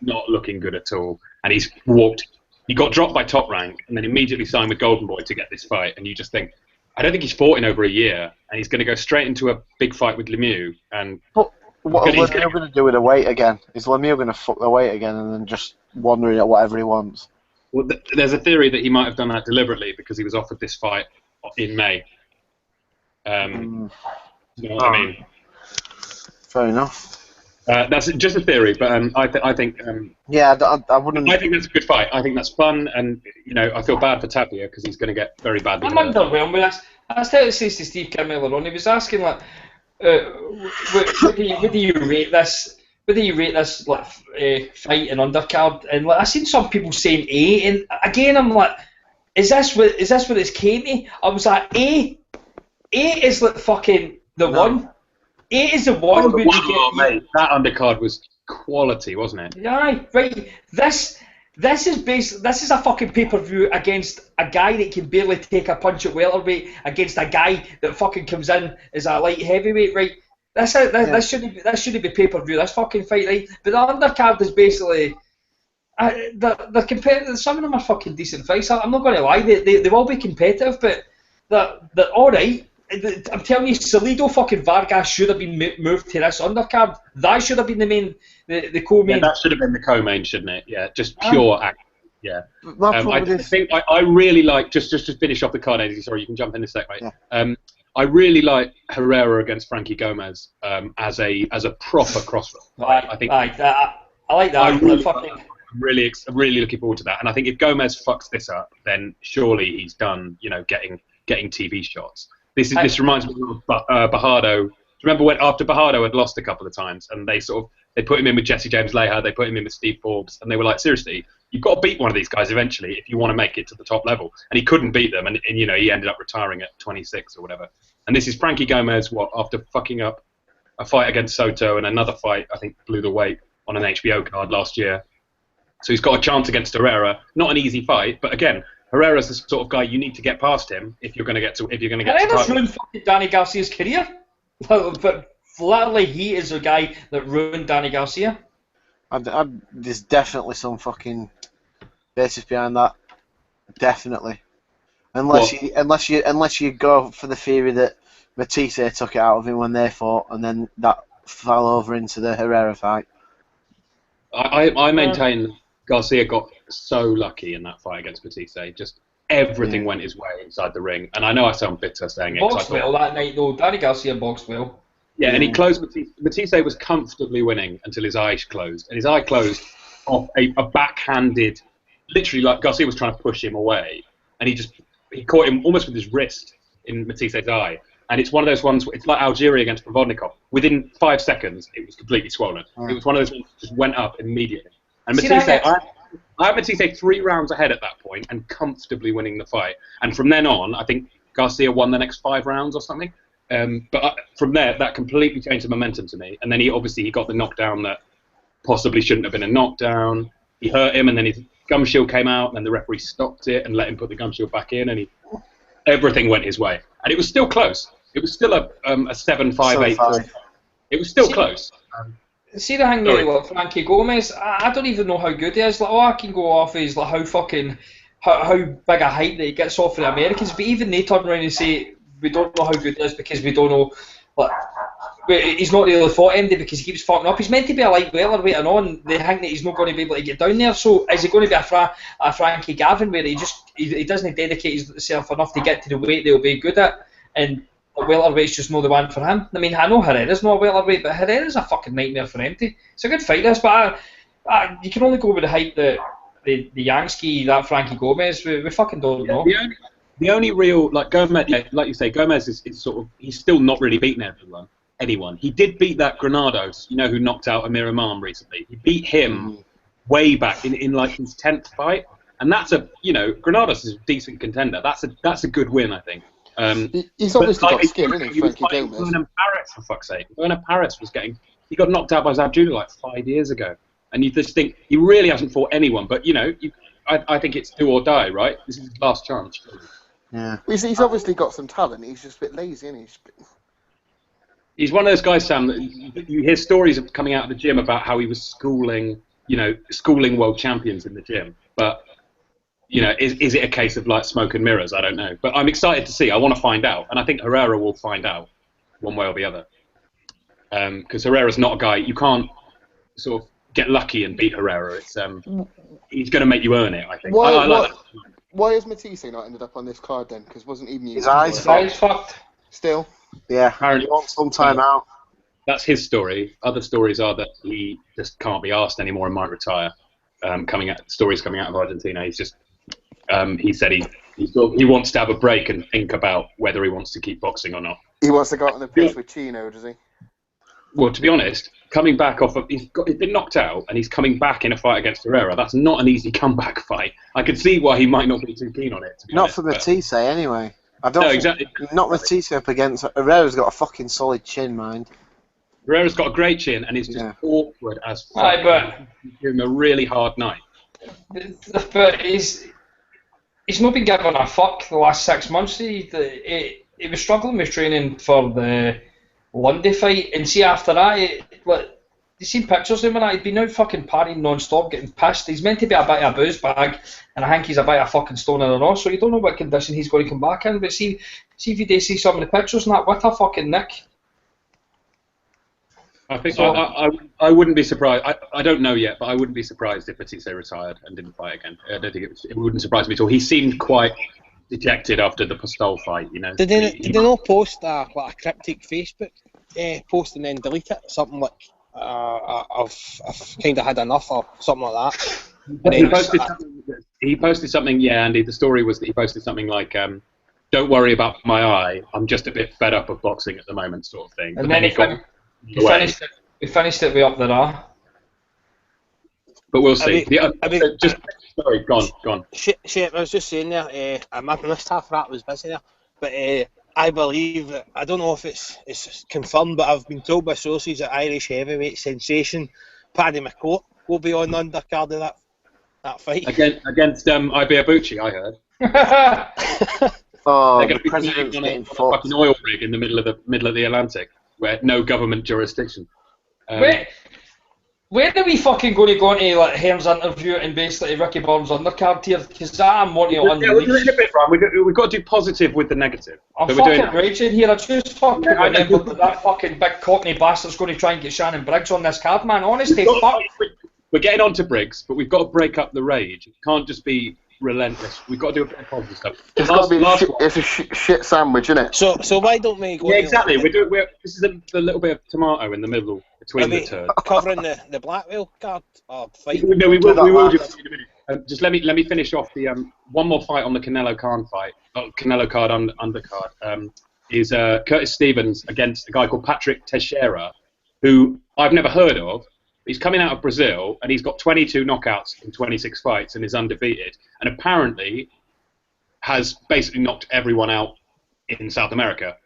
Not looking good at all. And he's walked. He got dropped by Top Rank and then immediately signed with Golden Boy to get this fight. And you just think, I don't think he's fought in over a year, and he's going to go straight into a big fight with Lemieux. And what is Lemieux going to do with the weight again? Is Lemieux going to fuck the weight again and then just wandering at whatever he wants? Well, there's a theory that he might have done that deliberately because he was offered this fight in May. You know what I mean? Fair enough. That's just a theory, but I think. Yeah, I wouldn't. I think that's a good fight. I think that's fun, and I feel bad for Tapia because he's going to get very badly hurt. I'm underwhelmed with this. I started to say to Steve Kim earlier on, he was asking like, "What do you rate this? What do you rate this like fight and undercard?" And like, I seen some people saying A, and again I'm like, "Is this what it's came to?" I was like, A is like fucking the one. A is the one. Mate, that undercard was quality, wasn't it? Yeah, right. This is a fucking pay-per-view against a guy that can barely take a punch at welterweight against a guy that fucking comes in as a light heavyweight, right? This shouldn't be pay-per-view. This fucking fight, right? But the undercard is basically they're competitive. Some of them are fucking decent fights. I'm not going to lie. They will be competitive, but they're all right. I'm telling you, Salido fucking Vargas should have been moved to this undercard. That should have been the co-main. Yeah, that should have been the co-main, shouldn't it? Yeah, just pure action. Yeah. I really like, just to finish off the card, Andy, sorry, you can jump in a sec, right? Yeah. I really like Herrera against Frankie Gomez as a proper crossroad. Right? I like that. I'm really looking forward to that. And I think if Gomez fucks this up, then surely he's done, getting TV shots. This reminds me of Bajardo. Remember when after Bajardo had lost a couple of times, and they put him in with Jesse James Leha, they put him in with Steve Forbes, and they were like, seriously, you've got to beat one of these guys eventually if you want to make it to the top level. And he couldn't beat them, and he ended up retiring at 26 or whatever. And this is Frankie Gomez, after fucking up a fight against Soto and another fight, I think blew the weight on an HBO card last year. So he's got a chance against Herrera. Not an easy fight, but again, Herrera's the sort of guy you need to get past him if you're going to get to. Herrera's ruined fucking Danny Garcia's career, but flatly he is the guy that ruined Danny Garcia. There's definitely some fucking basis behind that. Definitely, unless you go for the theory that Matisse took it out of him when they fought, and then that fell over into the Herrera fight. I maintain Garcia got so lucky in that fight against Matisse. Just everything went his way inside the ring. And I know I sound bitter saying it. Boxed well that night, though. Danny Garcia boxed well. Yeah, and he closed. Matisse was comfortably winning until his eyes closed. And his eye closed off a backhanded, literally like Garcia was trying to push him away. And he caught him almost with his wrist in Matisse's eye. And it's one of those ones, it's like Algeria against Provodnikov. Within 5 seconds, it was completely swollen. It was one of those ones that just went up immediately. And Matisse, I had Matisse 3 rounds ahead at that point and comfortably winning the fight. And from then on, I think Garcia won the next 5 rounds or something. But from there, that completely changed the momentum to me. And then he got the knockdown that possibly shouldn't have been a knockdown. He hurt him, and then his gum shield came out, and then the referee stopped it and let him put the gum shield back in, and everything went his way. And it was still close. It was still a 7-5, 8. It was still close. See the thing there, like Frankie Gomez, I don't even know how good he is. Like, all I can go off is like how big a hype that he gets off for the Americans. But even they turn around and say we don't know how good he is because we don't know. Like, he's not really fought MD because he keeps fucking up. He's meant to be a light welterweight and on. They think that he's not going to be able to get down there. So is he going to be a Frankie Gavin where he doesn't dedicate himself enough to get to the weight they'll be good at, and welterweight's just not the one for him. I mean, I know Herrera's not a welterweight, but Herrera's a fucking nightmare for empty. It's a good fight, this, but you can only go with the hype that the Yankski, that Frankie Gomez, we fucking don't know. The only real, like Gomez, like you say, Gomez is sort of, he's still not really beaten anyone. He did beat that Granados, who knocked out Amir Khan recently. He beat him way back in like his 10th fight, and that's Granados is a decent contender. That's a good win, I think. He's obviously got skill, isn't he, Frankie Gomez? Vernon Paris, for fuck's sake. Vernon Paris he got knocked out by Zab Judah like 5 years ago. And you just think, he really hasn't fought anyone. But, I think it's do or die, right? This is his last chance. Yeah. He's obviously got some talent. He's just a bit lazy, isn't he? He's one of those guys, Sam, that you hear stories of coming out of the gym about how he was schooling world champions in the gym. But, is it a case of like smoke and mirrors? I don't know. But I'm excited to see. I want to find out. And I think Herrera will find out one way or the other. Because Herrera's not a guy, you can't sort of get lucky and beat Herrera. It's he's going to make you earn it, I think. I like that. Why has Matisse not ended up on this card then? Because wasn't even his eyes fucked. Still? Yeah, apparently he wants some time out. That's his story. Other stories are that he just can't be asked anymore and might retire. Stories coming out of Argentina. He's just he said he wants to have a break and think about whether he wants to keep boxing or not. He wants to go out on the pitch with Chino, does he? Well, to be honest, coming back he's been knocked out and he's coming back in a fight against Herrera. That's not an easy comeback fight. I could see why he might not be too keen on it. Not for Matisse, anyway. I don't think, exactly. Not Matisse up against Herrera's got a fucking solid chin, mind. Herrera's got a great chin and he's just awkward as fuck. Aye, but he's doing a really hard night. But he's not been given a fuck the last 6 months. He was struggling with training for the Lundy fight, and see after that, you seen pictures of him and he'd been out fucking partying non-stop, getting pissed. He's meant to be a bit of a booze bag, and I think he's a bit of a fucking stone in the nose, so you don't know what condition he's going to come back in, but see if you do see some of the pictures and that, what a fucking nick. I think so, I wouldn't be surprised. I don't know yet, but I wouldn't be surprised if Matisse retired and didn't fight again. I don't think it wouldn't surprise me at all. He seemed quite dejected after the Postol fight, Did they not post a cryptic Facebook post and then delete it? Something like, I've kind of had enough or something like that. He posted something, Andy. The story was that he posted something like, "Don't worry about my eye. I'm just a bit fed up of boxing at the moment," sort of thing. And then he finished it way up there. But we'll see. Sorry, gone. Shit, I was just saying there, I missed half of that, was busy there, but I believe that, I don't know if it's confirmed, but I've been told by sources that Irish heavyweight sensation Paddy McCourt will be on the undercard of that fight. Against Ibeabuchi, I heard. They're going to be president's on a fucking oil rig in the middle of the Atlantic, where no government jurisdiction. Where are we fucking going to go into like Hearns' interview and basically Ricky Burns' undercard here? Because I'm wanting to unleash. We're doing a bit, Brian. We've got to do positive with the negative. I'm fucking raging here. I just fucking remembered that fucking big cockney bastard's going to try and get Shannon Briggs on this card, man. Honestly, fuck. We're getting on to Briggs, but we've got to break up the rage. It can't just be relentless. We've got to do a bit of positive stuff. It's a shit sandwich, isn't it? So why don't we go? Yeah, exactly. This is a little bit of tomato in the middle between the turds. Covering the Blackwell card or fight? No, we will do that in a minute. Just let me finish off the one more fight on the Canelo Khan fight. Canelo card undercard is Curtis Stevens against a guy called Patrick Teixeira, who I've never heard of. He's coming out of Brazil, and he's got 22 knockouts in 26 fights and is undefeated, and apparently has basically knocked everyone out in South America.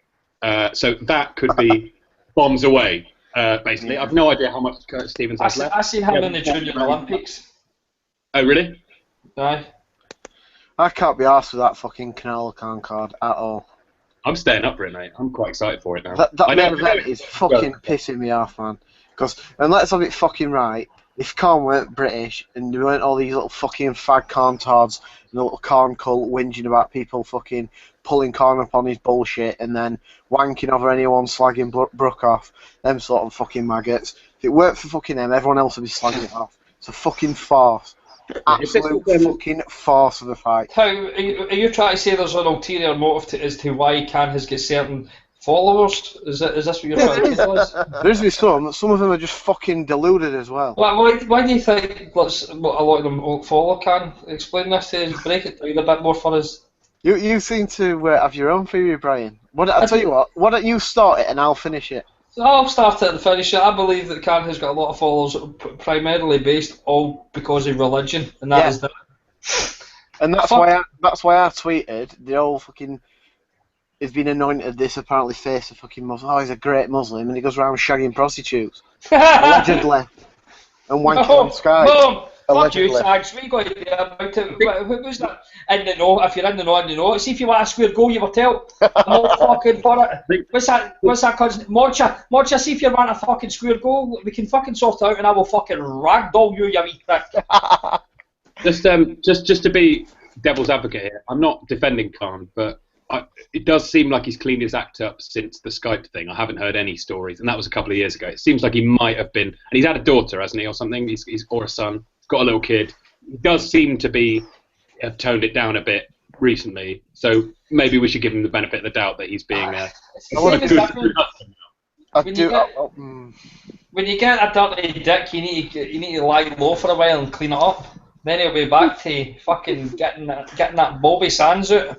So that could be bombs away, basically. I've no idea how much Curtis Stevens has left. I seen him in the Junior Olympics. Oh, really? Aye. I can't be arsed with that fucking Canelo Khan card at all. I'm staying up for it, mate. I'm quite excited for it now. That main event is fucking pissing me off, man. And let's have it fucking right, if Khan weren't British and there weren't all these little fucking fag Khan-tards and the little Khan cult whinging about people fucking pulling Khan up on his bullshit and then wanking over anyone slagging Brook off, them sort of fucking maggots. If it weren't for fucking them, everyone else would be slagging it off. It's a fucking farce. Absolute fucking farce of a fight. How are you trying to say there's an ulterior motive as to why Khan has got certain followers? Is this what you're trying to tell us? There's some of them are just fucking deluded as well. Why do you think a lot of them follow Khan? Explain this to us, break it down a bit more for us. You seem to have your own theory, Brian. I'll tell you what, why don't you start it and I'll finish it? So I'll start it and finish it. I believe that Khan has got a lot of followers primarily based all because of religion, and that is that. And that's why I tweeted the old fucking has been anointed this apparently face of fucking Muslim. Oh, he's a great Muslim, and he goes around shagging prostitutes allegedly and wanking on Skype. Fuck you, Allegedly. Sags. What you got to do about it? What was that? In the know. If you're in the know, in the know. See if you want a square goal, you were told. I'm all fucking for it. What's that constant? Morcha, see if you want a fucking square goal. We can fucking sort it out, and I will fucking ragdoll you, you wee prick. Just to be devil's advocate here, I'm not defending Khan, but it does seem like he's cleaned his act up since the Skype thing. I haven't heard any stories, and that was a couple of years ago. It seems like he might have been, and he's had a daughter, hasn't he, or something? He's or a son. He's got a little kid. He does seem to have toned it down a bit recently. So maybe we should give him the benefit of the doubt that he's being a good husband. When you get a dirty dick, you need to lie low for a while and clean it up. Then he'll be back to fucking getting that Bobby Sands out.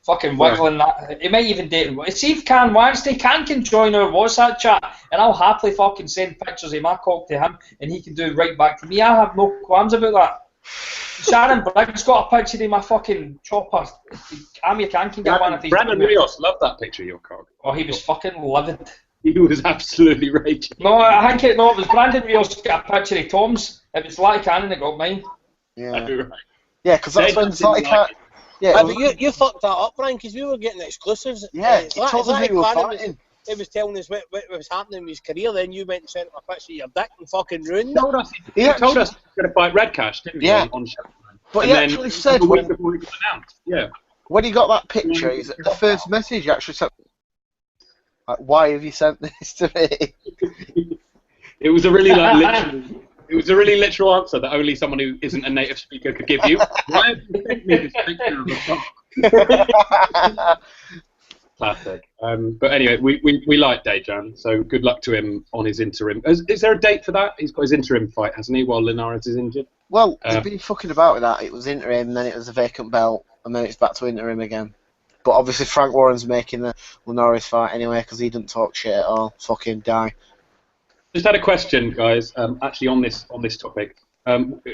Fucking wiggling that. He might even date him. See if Khan wants to. Khan can join our WhatsApp chat, and I'll happily fucking send pictures of my cock to him, and he can do right back to me. I have no qualms about that. Shannon Briggs got a picture of my fucking chopper. Amir Khan can get one if he's Brandon Rios loved that picture of your cock. Oh, he was fucking livid. He was absolutely raging. No, I think it was Brandon Rios got a picture of Tom's. It was Larry Cannon that got mine. Yeah. Yeah, because that's when Zlatan Cannon. Yeah, but you fucked that up, Brian, because we were getting exclusives. Yeah, he told us he was fighting. He was telling us what was happening in his career, then you went and sent him a picture of your dick and fucking ruined it. He told us he was going to fight Red Cash, didn't he? Yeah. On Sheffield. But and he then actually said a week before it was announced. Yeah. When he got that picture, the first message he actually said, like, "Why have you sent this to me?" It was a really literal. It was a really literal answer that only someone who isn't a native speaker could give you. Why have you sent me this picture of a cock? Classic. But anyway, we like Dejan, so good luck to him on his interim. Is there a date for that? He's got his interim fight, hasn't he, while Linares is injured? Well, they've been fucking about with that. It was interim, then it was a vacant belt, and then it's back to interim again. But obviously Frank Warren's making the Linares fight anyway, because he didn't talk shit at all. Fucking die. Just had a question, guys, actually on this topic.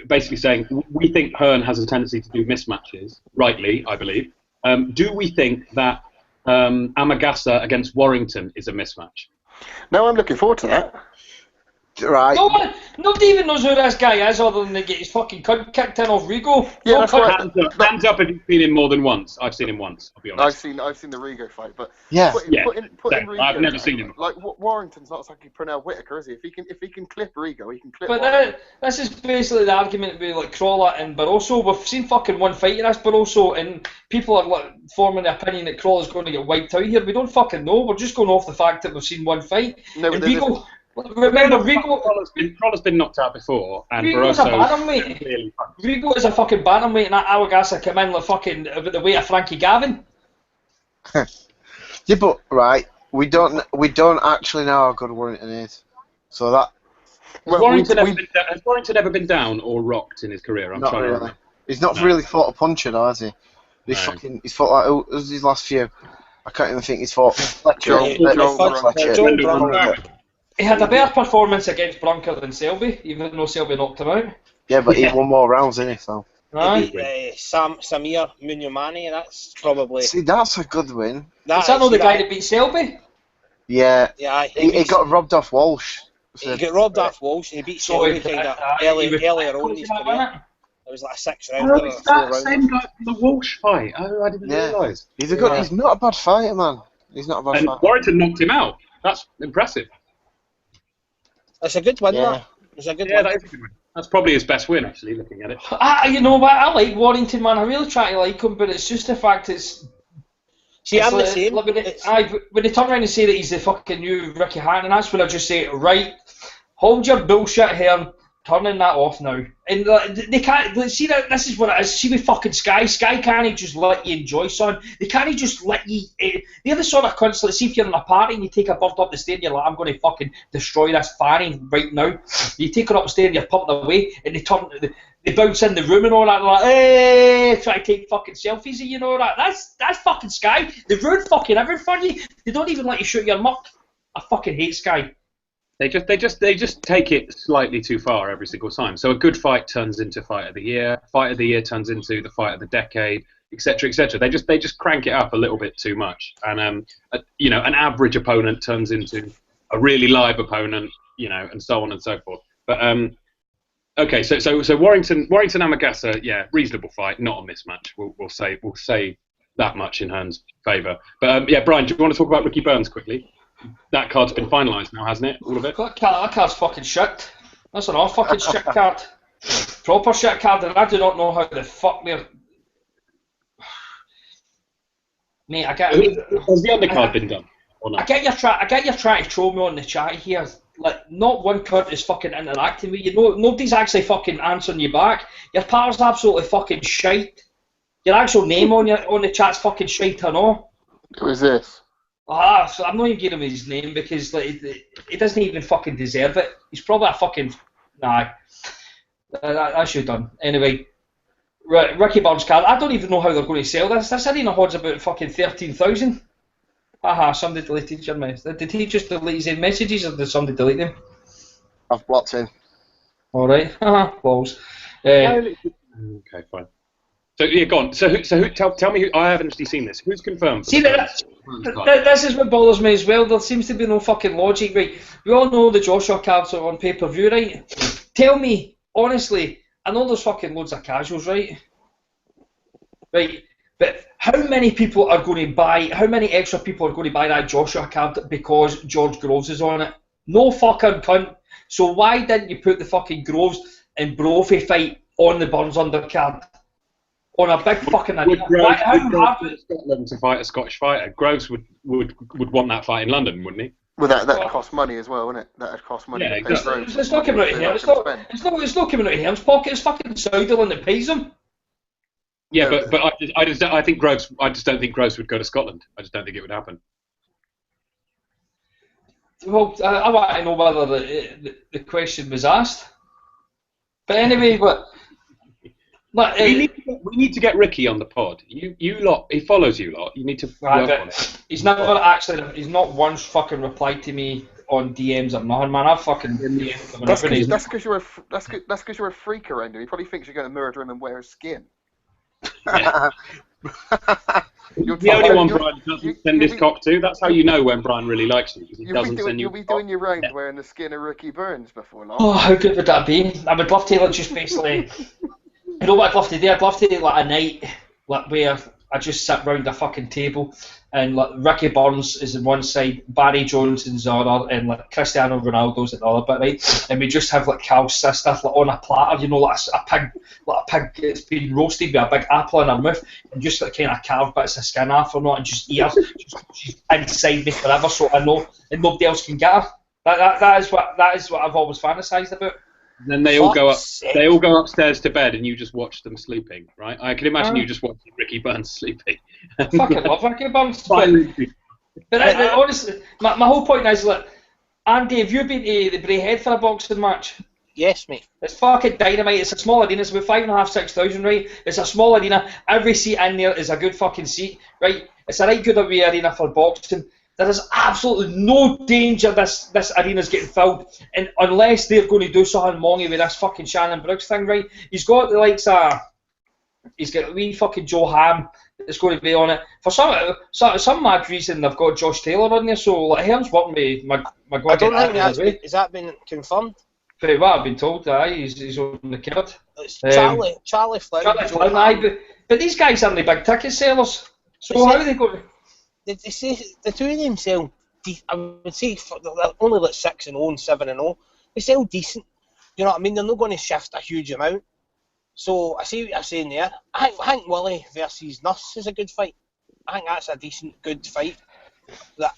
Basically saying, we think Hearn has a tendency to do mismatches, rightly, I believe. Do we think that Magaesa against Warrington is a mismatch? No, I'm looking forward to that. Right. Nobody even knows who this guy is other than they get his fucking cunt kicked in off Rigo. Yeah, that's right. Hands up if you've seen him more than once. I've seen him once, I'll be honest. I've seen the Rigo fight, but yeah, put in Rigo, I've never seen him. Like Warrington's not exactly Pernell Whitaker, is he? If he can clip Rigo, he can clip. But this is basically the argument with like Crawler and Barroso. We've seen fucking one fight in this Barroso, and people are like forming the opinion that Crawler's going to get wiped out here. We don't fucking know. We're just going off the fact that we've seen one fight. No, and Rigo. Remember, Crawler's been knocked out before, and Rigo's a bantamweight. Rigo is a fucking bantamweight, and that Magaesa came in like fucking about the weight of Frankie Gavin. Yeah, but right, we don't actually know how good Warrington is, so that. Has Warrington ever been down or rocked in his career? I'm trying to remember. He's not really fought a puncher, though, has he? He's fought like who was his last few? I can't even think he's fought Fletcher. He had a better performance against Brunker than Selby, even though Selby knocked him out. Yeah, but he won more rounds, didn't he? So. Samir Munyamani, that's probably. See, that's a good win. Is that not the guy that beat Selby? Yeah. Yeah, he got robbed off Walsh. He got robbed off Walsh. He beat Selby kind of earlier on in his career. It was like a 6 round. Oh, is that the same guy from the Walsh fight? Oh, I didn't realise. He's not a bad fighter, man. He's not a bad fighter. Warrington knocked him out. That's impressive. That's a good win, that. It's a good win. That is a good win. That's probably his best win, actually, looking at it. You know what? I like Warrington, man. I really try to like him, but it's just the fact it's. See, I'm the same. When they turn around and say that he's the fucking new Ricky Hatton, and that's when I just say, right, hold your bullshit here, turning that off now. And they can't see that. This is what it is. See with fucking Sky can't just let you enjoy something. They can't just let you. They're the sort of cunts that see if you're in a party and you take a bird up the stair and you're like, I'm going to fucking destroy this fanny right now. You take her upstairs and you're pumped away, and they bounce in the room and all that. They're like, hey, try to take fucking selfies, you know that. That's fucking Sky. They ruin fucking everything for you. They don't even let you shoot your muck. I fucking hate Sky. They just take it slightly too far every single time. So a good fight turns into fight of the year. Fight of the year turns into the fight of the decade, etc., etc. They just crank it up a little bit too much, and an average opponent turns into a really live opponent, and so on and so forth. But Okay, so Warrington and Magaesa, yeah, reasonable fight, not a mismatch. We'll say that much in Hearns' favour. But yeah, Brian, do you want to talk about Ricky Burns quickly? That card's been finalised now, hasn't it? All of it. That card's fucking shit. That's an all fucking shit card. Proper shit card, and I do not know how the fuck they're. Mate, I get. Has the undercard been done? Or not? I get you're trying to troll me on the chat here. Like, not one cunt is fucking interacting with you. No, nobody's actually fucking answering you back. Your par's absolutely fucking shite. Your actual name on the chat's fucking shite, I know. Who is this? So I'm not even giving him his name because like he doesn't even fucking deserve it. He's probably a fucking that should have done. Anyway, Ricky Burns card. I don't even know how they're going to sell this. This arena hod's about fucking 13,000. Somebody deleted your message. Did he just delete his messages or did somebody delete them? I've blocked him. Alright, balls. Okay, fine. So yeah, go on. So who, tell me who, I haven't actually seen this. Who's confirmed? See, this is what bothers me as well. There seems to be no fucking logic, right? We all know the Joshua cards are on pay-per-view, right? Tell me, honestly, I know there's fucking loads of casuals, right? Right. But how many people are going to buy, how many extra people are going to buy that Joshua card because George Groves is on it? No fucking cunt. So why didn't you put the fucking Groves and Brophy fight on the Burns undercard? On a big fucking arena? How hard Scotland to fight a Scottish fighter? Groves would want that fight in London, wouldn't he? Well, that'd cost money as well, wouldn't it? That'd cost money. Yeah, to pay exactly. Groves. It's not coming out of here. It's not coming out of Hearns' pocket. It's fucking Sunderland that pays them. Yeah, but I think Groves. I just don't think Groves would go to Scotland. I just don't think it would happen. Well, I want to know whether the question was asked. But anyway, we need to get Ricky on the pod. You lot, he follows you lot. You need to work on it. He's not once fucking replied to me on DMs or nothing, man. I've fucking DM'd him. That's because you're a freak around him. He probably thinks you're going to murder him and wear his skin. Yeah. The only one Brian doesn't send his cock to. That's how you know when Brian really likes you. You'll be doing your round wearing the skin of Ricky Burns before long. Oh, how good would that be? I would love to just basically. You know what I'd love to do? I'd love to do like a night where I just sit round a fucking table and like Ricky Burns is on one side, Barry Jones is the other, and like Cristiano Ronaldo's at the other bit, right? And we just have like Cal's sister like on a platter, you know, like a pig that's been roasted with a big apple in her mouth, and just like kind of carved bits of skin off or not, and just ears. She's inside me forever, so I know, and nobody else can get her. That is what I've always fantasized about. And then they all go up. They all go upstairs to bed, and you just watch them sleeping, right? I can imagine you just watching Ricky Burns sleeping. I fucking love Ricky Burns. But honestly, my whole point is that Andy, have you been to the Braehead for a boxing match? Yes, mate. It's fucking dynamite. It's a small arena. It's about 5,500, 6,000, right? It's a small arena. Every seat in there is a good fucking seat, right? It's a right good away arena for boxing. There is absolutely no danger this arena's getting filled, and unless they're going to do something mongy with this fucking Shannon Briggs thing, right? He's got the likes he's got a wee fucking Joe Ham that's going to be on it. For some mad reason, they've got Josh Taylor on there, so like Hearns working with McGuigan. I don't think has that been confirmed? But what I've been told, he's on the card. It's Charlie Flynn. Charlie Flynn, but these guys aren't the big ticket sellers, so how are they going to... They say the two of them sell. I would say they're only like 6-0 and 7-0. They sell decent. You know what I mean? They're not going to shift a huge amount. So I see what you're saying there. I think Willie versus Nuss is a good fight. I think that's a decent, good fight. That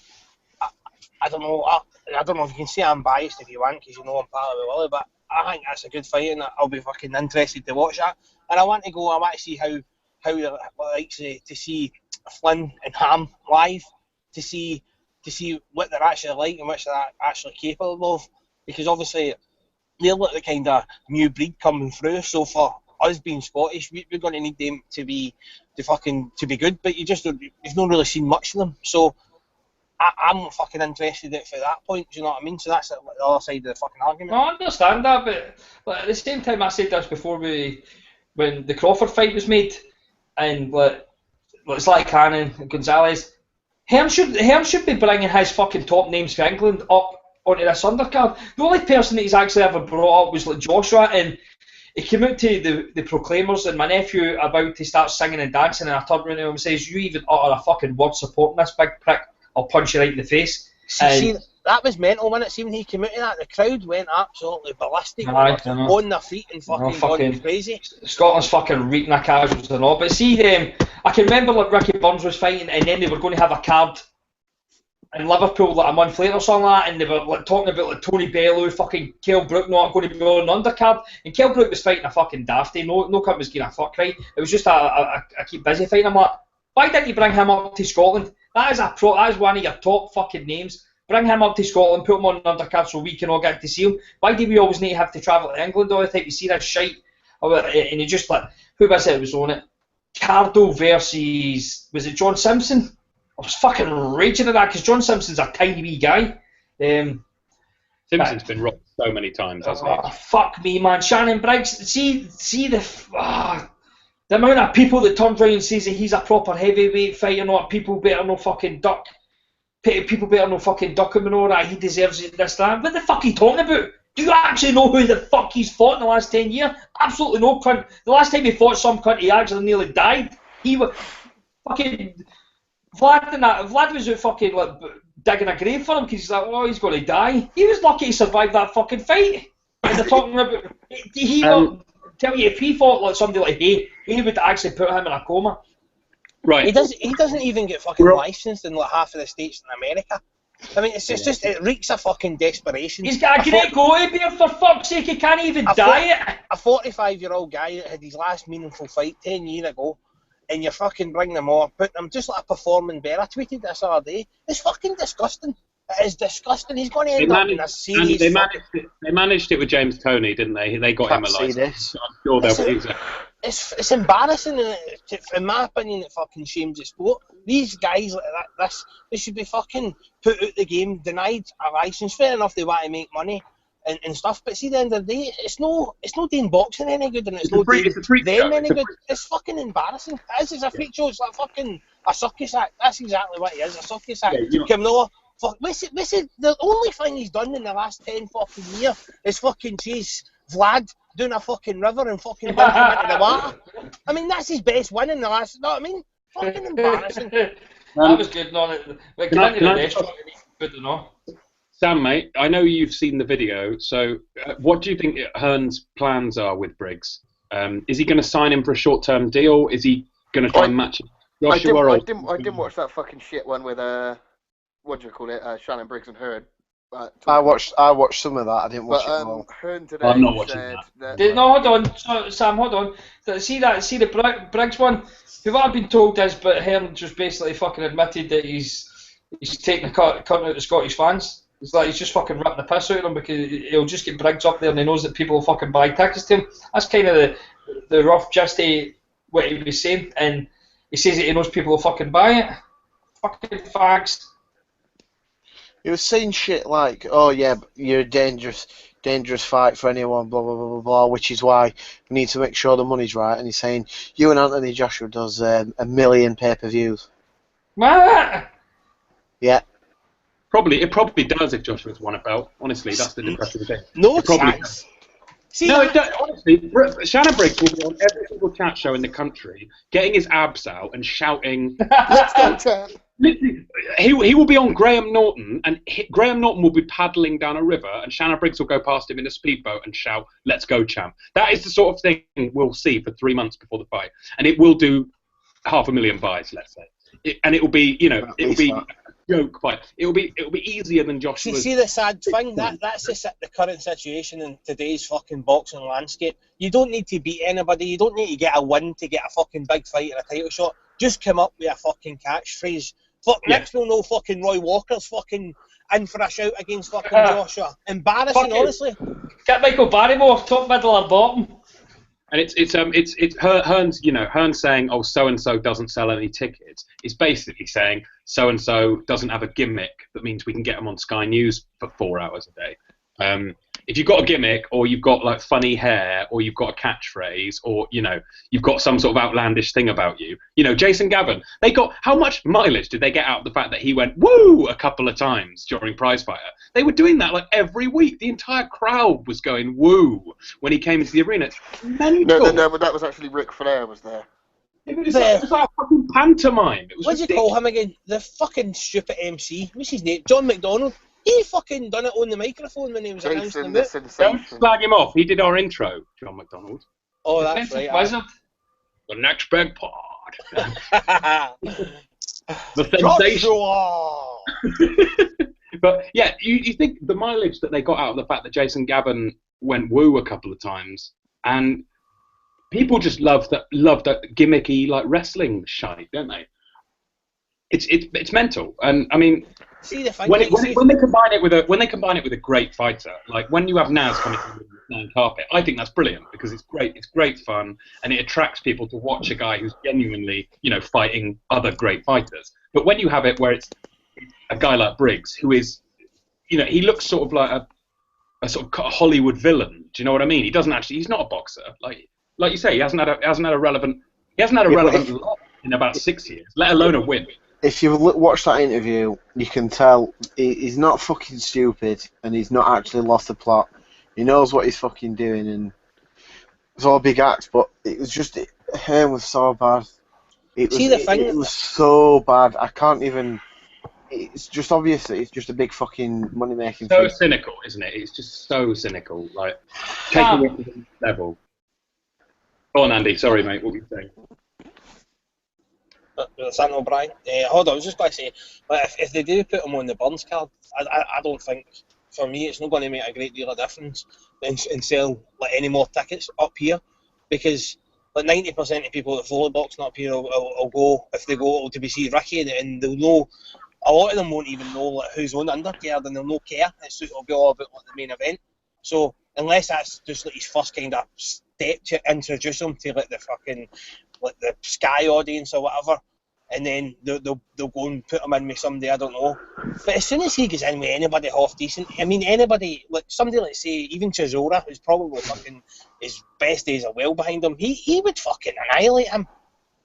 I don't know. I don't know if you can say I'm biased if you want, because you know I'm part of it, Willie. But I think that's a good fight, and I'll be fucking interested to watch that. And I want to see how they like to see Flynn and Ham live, to see what they're actually like and what they're actually capable of, because obviously they're like the kind of new breed coming through. So for us being Scottish, we're going to need them to be good, but you've not really seen much of them. So I'm fucking interested for that point. Do you know what I mean? So that's the other side of the fucking argument. No, I understand that, but at the same time, I said this before when the Crawford fight was made, and it's like Cannon and Gonzalez. Hearns should be bringing his fucking top names for England up onto this undercard. The only person that he's actually ever brought up was like Joshua, and he came out to the Proclaimers and my nephew about to start singing and dancing, and I turned around to him and says, "You even utter a fucking word supporting this big prick, I'll punch you right in the face." See, that was mental, wasn't it? See, when he came out of that, the crowd went absolutely ballistic, on their feet and fucking crazy. Scotland's fucking reeking their casuals and all. But see, I can remember like Ricky Burns was fighting, and then they were going to have a card in Liverpool like a month later or something like that, and they were like talking about like Tony Bellew, fucking Kell Brook not going to be on the undercard, and Kell Brook was fighting a fucking dafty. No cunt was getting a fuck right. It was just a keep busy fighting. I'm like, why didn't you bring him up to Scotland? That is one of your top fucking names. Bring him up to Scotland, put him on the undercard so we can all get to see him. Why do we always need to have to travel to England all the time to see this shite? And he just like, who was it was on it? Cardo versus, was it John Simpson? I was fucking raging at that because John Simpson's a tiny wee guy. Simpson's been robbed so many times, hasn't he? Fuck me, man. Shannon Briggs, see the amount of people that turns around and says that he's a proper heavyweight fighter, not people better no fucking duck. People better no fucking duck him and all that. He deserves it, this, that. What the fuck are you talking about? Do you actually know who the fuck he's fought in the last 10 years? Absolutely no cunt. The last time he fought some cunt, he actually nearly died. He was fucking Vlad was out fucking like digging a grave for him because he's like, oh, he's going to die. He was lucky to survive that fucking fight. And they're talking about he will tell you if he fought like somebody like he would actually put him in a coma. Right. He doesn't even get fucking licensed in like half of the states in America. I mean, it's just it reeks of fucking desperation. He's got a great goalie beer, for fuck's sake. He can't even diet. A 45-year-old guy that had his last meaningful fight 10 years ago, and you're fucking bringing him on, putting him just like a performing bear. I tweeted this the other day. It's fucking disgusting. It is disgusting. He's going to end up in a series. They managed it with James Toney, didn't they? They got him a license. I'm sure it's embarrassing, and in my opinion, it fucking shames the sport. These guys like that, they should be fucking put out the game, denied a license. Fair enough, they want to make money and stuff, but see, at the end of the day, it's no doing boxing any good, and it's not doing them any good. It's fucking embarrassing. It's a freak show. It's like fucking a circus act. That's exactly what it is, a circus act. Canelo, the only thing he's done in the last 10 fucking years is fucking chase Vlad down a fucking river and fucking dump him into the water. I mean, that's his best win in the last. You know what I mean? Fucking embarrassing. That was good. Sam, mate, I know you've seen the video. So, what do you think Hearns' plans are with Briggs? Is he going to sign him for a short-term deal? Is he going to try and match Joshua? I didn't watch that fucking shit one with what do you call it? Shannon Briggs and Hearn. I watched some of that. I didn't watch it all. Hearn today I'm not watching that. No, hold on, Sam, hold on. See the Briggs one? What I've been told is, but Hearn just basically fucking admitted that he's taking a cut out the Scottish fans. It's like he's just fucking ripping the piss out of them because he'll just get Briggs up there and he knows that people will fucking buy tickets to him. That's kind of the rough gist of what he was saying, and he says that he knows people will fucking buy it. Fucking fags. He was saying shit like, "Oh yeah, you're a dangerous fight for anyone," blah blah blah blah blah. Which is why we need to make sure the money's right. And he's saying, "You and Anthony Joshua does 1 million pay-per-views." What? Yeah. It probably does if Joshua's won a belt. Honestly, that's the depressing thing. No chance. Honestly, Shannon Briggs will be on every single chat show in the country, getting his abs out and shouting, "Let's go, champ!" Literally, he will be on Graham Norton, and Graham Norton will be paddling down a river, and Shannon Briggs will go past him in a speedboat and shout, "Let's go, champ!" That is the sort of thing we'll see for 3 months before the fight, and it will do 500,000 buys, let's say, and it will be, it will be a joke fight. It will be easier than Joshua's. See the sad thing that's the current situation in today's fucking boxing landscape. You don't need to beat anybody. You don't need to get a win to get a fucking big fight or a title shot. Just come up with a fucking catchphrase. Next we'll know fucking Roy Walker's fucking in for a shout against fucking Joshua. Embarrassing, honestly. Get Michael Barrymore, top, middle, or bottom. And it's Hearns, Hearns saying, "Oh, so and so doesn't sell any tickets." It's basically saying so and so doesn't have a gimmick that means we can get them on Sky News for 4 hours a day. if you've got a gimmick, or you've got like funny hair, or you've got a catchphrase, or you've got some sort of outlandish thing about you. Jason Gavin, they got, how much mileage did they get out of the fact that he went woo a couple of times during Prizefighter? They were doing that like every week. The entire crowd was going woo when he came into the arena. It's mental. No, but that was actually Ric Flair was there. It was like a fucking pantomime. It was what do you call him again? The fucking stupid MC. What's his name? John McDonald. He fucking done it on the microphone when he was announcing the move. Don't slag him off. He did our intro, John McDonald. Oh, that's right. The next big part. The sensation. But yeah, you think the mileage that they got out of the fact that Jason Gavin went woo a couple of times, and people just love that gimmicky like wrestling shite, don't they? It's mental, and I mean, when they combine it with a great fighter, like when you have Naz coming to the carpet, I think that's brilliant because it's great fun, and it attracts people to watch a guy who's genuinely fighting other great fighters. But when you have it where it's a guy like Briggs, who is, he looks sort of like a sort of Hollywood villain. Do you know what I mean? He's not a boxer. Like you say, he hasn't had a relevant lot in about 6 years, let alone a win. If you watch that interview, you can tell he's not fucking stupid, and he's not actually lost the plot. He knows what he's fucking doing, and it's all big acts. But it was just Hearn was so bad. It was so bad. I can't even. It's just obviously it's just a big fucking money making. So cynical, isn't it? It's just so cynical. Like taking it to the next level. Go on, Andy. Sorry, mate. What were you saying? Sam O'Brien. Hold on, I was just going to say, if they do put him on the Burns card, I don't think, for me, it's not going to make a great deal of difference and sell like any more tickets up here, because like 90% of people that follow boxing up here will go, if they go to be see Ricky, and they'll know, a lot of them won't even know like, who's on the undercard, and they'll not care. It'll be all about like, the main event. So unless that's just like his first kind of step to introduce him to like the fucking like the Sky audience or whatever, and then they'll go and put him in with somebody I don't know. But as soon as he gets in with anybody half decent, I mean anybody like somebody like say even Chisora, who's probably fucking his best days are well behind him, he would fucking annihilate him.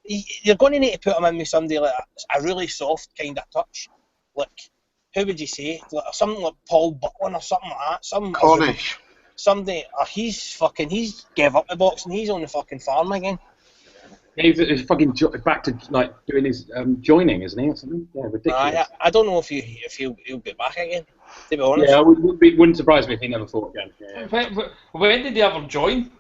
You're going to need to put him in with somebody like a really soft kind of touch, like who would you say, like something like Paul Buckland or something like that, Cornish. Somebody, he's gave up the boxing, he's on the fucking farm again. Yeah, he's fucking back to like doing his joining, isn't he, or something? Yeah, ridiculous. I don't know if he'll be back again, to be honest. Yeah, it wouldn't surprise me if he never fought again. Yeah. When did he ever join?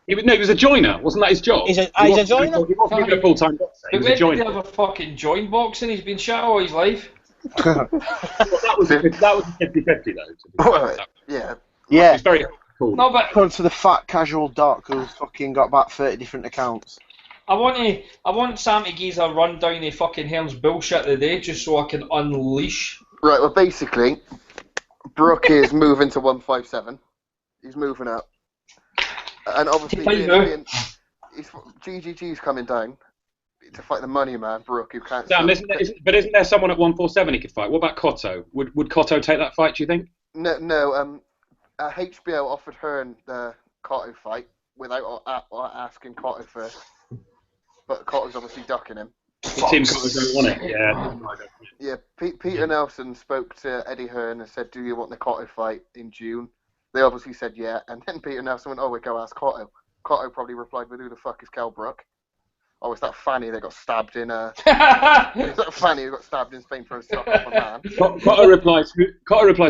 He was a joiner, wasn't that his job? He's a joiner? He wasn't a full-time boxer, he was a joiner. When did he ever fucking join boxing? He's been shot all his life. That was a 50-50 though. Yeah. It's very cool. No, but Going to the fat casual doc who's fucking got about 30 different accounts. I want Sam to give a rundown of fucking Hearns bullshit today, just so I can unleash. Right. Well, basically, Brook is moving to 157. He's moving up, and obviously GGG's coming down to fight the money man, Brook, who can't. Sam, isn't there someone at 147 he could fight? What about Cotto? Would Cotto take that fight? Do you think? No. HBO offered Hearn the Cotto fight without asking Cotto first, but Cotto's obviously ducking him. Tim Cotto don't want it. Yeah. Yeah. Peter Nelson spoke to Eddie Hearn and said, "Do you want the Cotto fight in June?" They obviously said yeah, and then Peter Nelson went, "Oh, we'll go ask Cotto." Cotto probably replied with, "Who the fuck is Kell Brook?" Oh, it's that Fanny that got stabbed in it's that Fanny who got stabbed in Spain for a shot off a man. Cotto replies,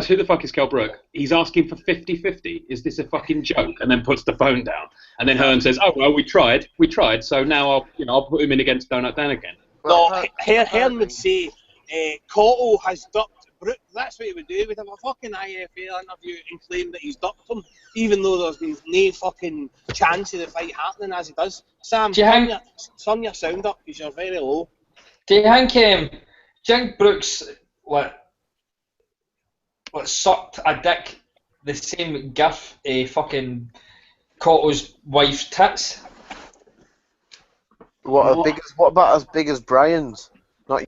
"Who the fuck is Kell Brook?" He's asking for 50-50. Is this a fucking joke? And then puts the phone down. And then Hearn says, "Oh well, we tried. So now I'll put him in against Donut Dan again." No, Hearn would say Cotto has ducked Brook. That's what he would do. He would have a fucking IFA interview and claim that he's ducked him, even though there's been no fucking chance of the fight happening as he does. Sam, turn your sound up because you're very low. Do you think Brooks like sucked a dick the same gift fucking Cotto's wife's tits? What about as big as Brian's? Not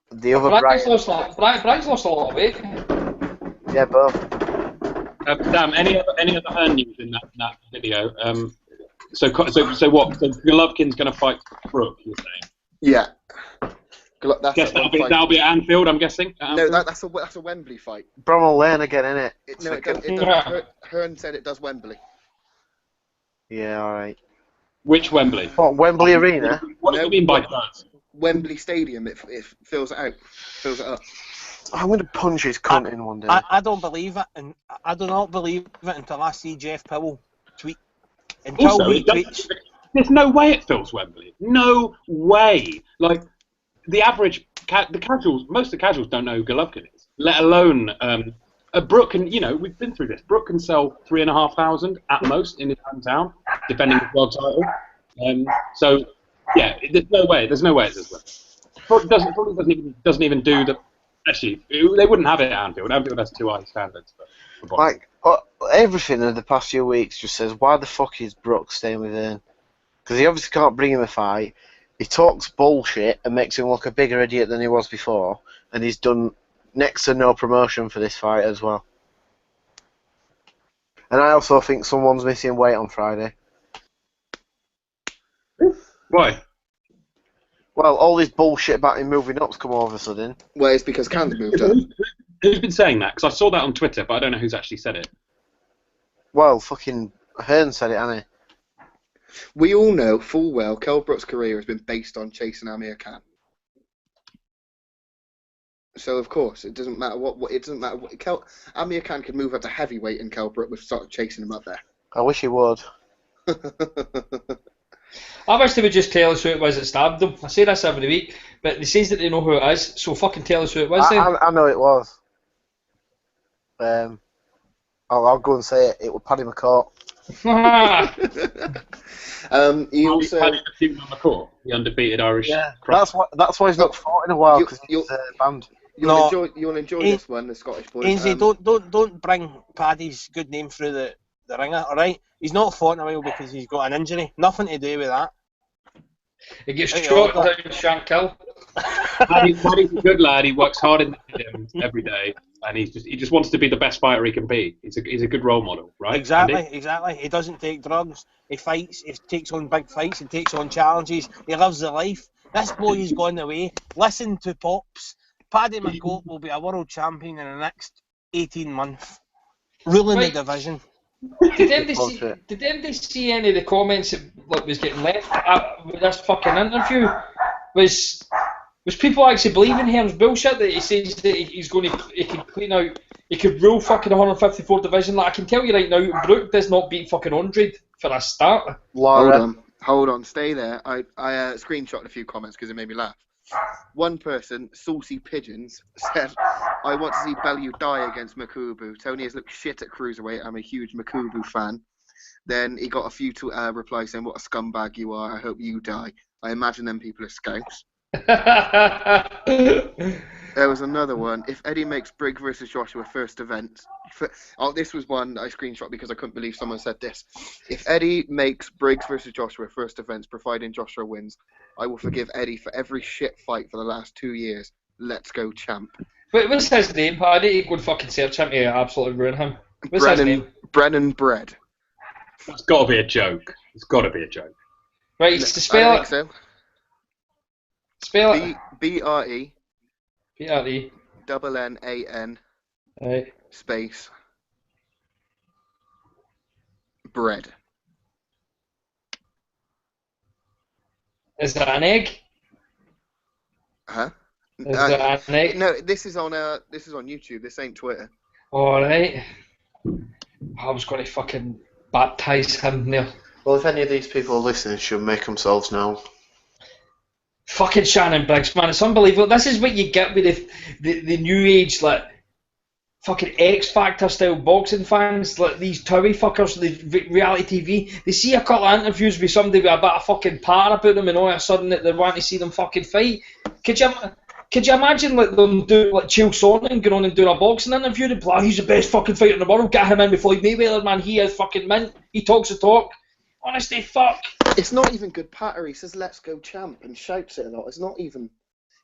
the other Brian. Brian's lost a lot of weight. Yeah, both. Sam, any other Hearn news in that video? So what? So Golovkin's going to fight Brook, you're saying? Yeah. Guess that'll be at Anfield, I'm guessing. No, that's a Wembley fight. Bramall Lane again, innit? Hearn said it does Wembley. Yeah, alright. Which Wembley? What, Wembley Arena? What do you mean by that? Wembley Stadium. It fills it out. Fills it up. I'm going to punch his cunt in one day. I don't believe it, and I do not believe it until I see Jeff Powell tweet. Until Also, he tweets. There's no way it fills Wembley. No way. Like, the average, most of the casuals don't know who Golovkin is, let alone Brook. And we've been through this. Brook can sell 3,500 at most in his hometown, defending his world title. So yeah, there's no way it does well. Brook doesn't even do the. Actually, they wouldn't have it at Anfield. Anfield has too high standards for boxing. Everything in the past few weeks just says, why the fuck is Brook staying with Hearn? Because he obviously can't bring him a fight. He talks bullshit and makes him look a bigger idiot than he was before, and he's done next to no promotion for this fight as well. And I also think someone's missing weight on Friday. Why? Well, all this bullshit about him moving up's come all of a sudden. Well, it's because Khan's moved up. Who's been saying that? Because I saw that on Twitter, but I don't know who's actually said it. Well, fucking Hearn said it, hasn't he? We all know full well Kell Brook's career has been based on chasing Amir Khan. So of course it doesn't matter what Amir Khan could move up to heavyweight and Kell Brook would start chasing him up there. I wish he would. I wish they would just tell us who it was that stabbed them. I say this every week, but they say that they know who it is, so fucking tell us who it was then. I know it was. I'll go and say it. It was Paddy McCourt. He also Paddy McCourt, the undefeated Irish. Yeah, that's why he's not fought in a while, because he's banned. You'll enjoy this one, the Scottish boys. Ainsley, don't bring Paddy's good name through the ringer, alright? He's not fought in a while because he's got an injury. Nothing to do with that. He gets shot down Shannon Kell. Paddy's a good lad. He works hard in the gym every day, and he just wants to be the best fighter he can be. He's a good role model, right? Exactly. He doesn't take drugs. He fights. He takes on big fights. He takes on challenges. He lives the life. This boy is going away. Listen to Pops. Paddy McCourt will be a world champion in the next 18 months, ruling the division. Did anybody see any of the comments that was getting left with this fucking interview? Was people actually believing Hearn's bullshit that he says that he can clean out, he could rule fucking 154 division? Like, I can tell you right now, Brook does not beat fucking 100 for a start. Hold on, stay there. I screenshotted a few comments because it made me laugh. One person, Saucy Pigeons, said, I want to see Bellew die against Makubu. Tony has looked shit at cruiserweight. I'm a huge Makubu fan. Then he got a few replies saying, what a scumbag you are. I hope you die. I imagine them people are scouts. There was another one. If Eddie makes Briggs versus Joshua first event... this was one I screenshot because I couldn't believe someone said this. If Eddie makes Briggs versus Joshua first events, providing Joshua wins, I will forgive Eddie for every shit fight for the last 2 years. Let's go, champ. Wait, what's his name? I need to go and fucking search him to absolutely ruin him. What's his name? Brennan Bread. It's got to be a joke. It's got to be a joke. Right, it's to spell it. I think so. Spell it. B-R-E. B-R-E. N-N-A-N. Right. Space. Bread. Is that an egg? Huh? Is that an egg? No, this is on YouTube. This ain't Twitter. Alright. I was going to fucking baptise him there. Well, if any of these people are listening, should make themselves known. Fucking Shannon Briggs, man, it's unbelievable. This is what you get with the new age, like, fucking X Factor style boxing fans, like these Towie fuckers, the reality TV. They see a couple of interviews with somebody with a bit of fucking power about them, and all of a sudden they want to see them fucking fight. Could you imagine like them doing like Chael Sonnen going on and doing a boxing interview and be like, he's the best fucking fighter in the world, get him in with Floyd Mayweather, man, he is fucking mint, he talks the talk. Honestly, fuck. It's not even good patter. He says, let's go champ, and shouts it a lot. It's not even...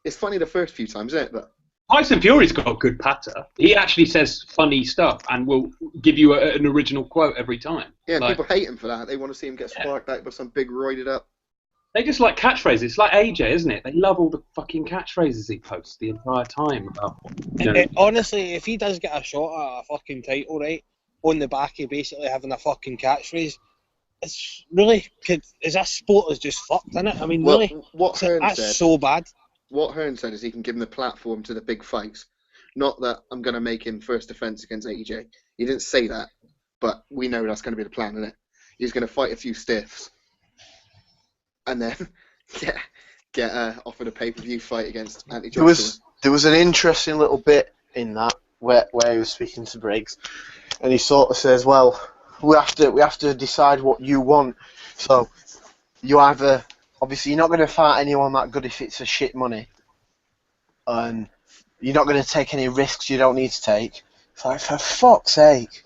It's funny the first few times, isn't it? But Tyson Fury's got good patter. He actually says funny stuff and will give you an original quote every time. Yeah, Like, people hate him for that. They want to see him get sparked out by some big roided up. they just like catchphrases. It's like AJ, isn't it? They love all the fucking catchphrases he posts the entire time. About, Honestly, if he does get a shot at a fucking title, right, on the back of basically having a fucking catchphrase, it's really, is that sport is just fucked, isn't it? I mean, Well, really, what Hearns that's said, so bad. What Hearns said is he can give him the platform to the big fights. Not that I'm going to make him first defence against AJ. He didn't say that, but we know that's going to be the plan, isn't it? He's going to fight a few stiffs and then get offered a pay-per-view fight against Anthony Joshua. There was an interesting little bit in that where he was speaking to Briggs, and he sort of says, "Well, we have to decide what you want. So you either, obviously, you're not going to fight anyone that good if it's a shit money, and you're not going to take any risks you don't need to take." It's like, for fuck's sake.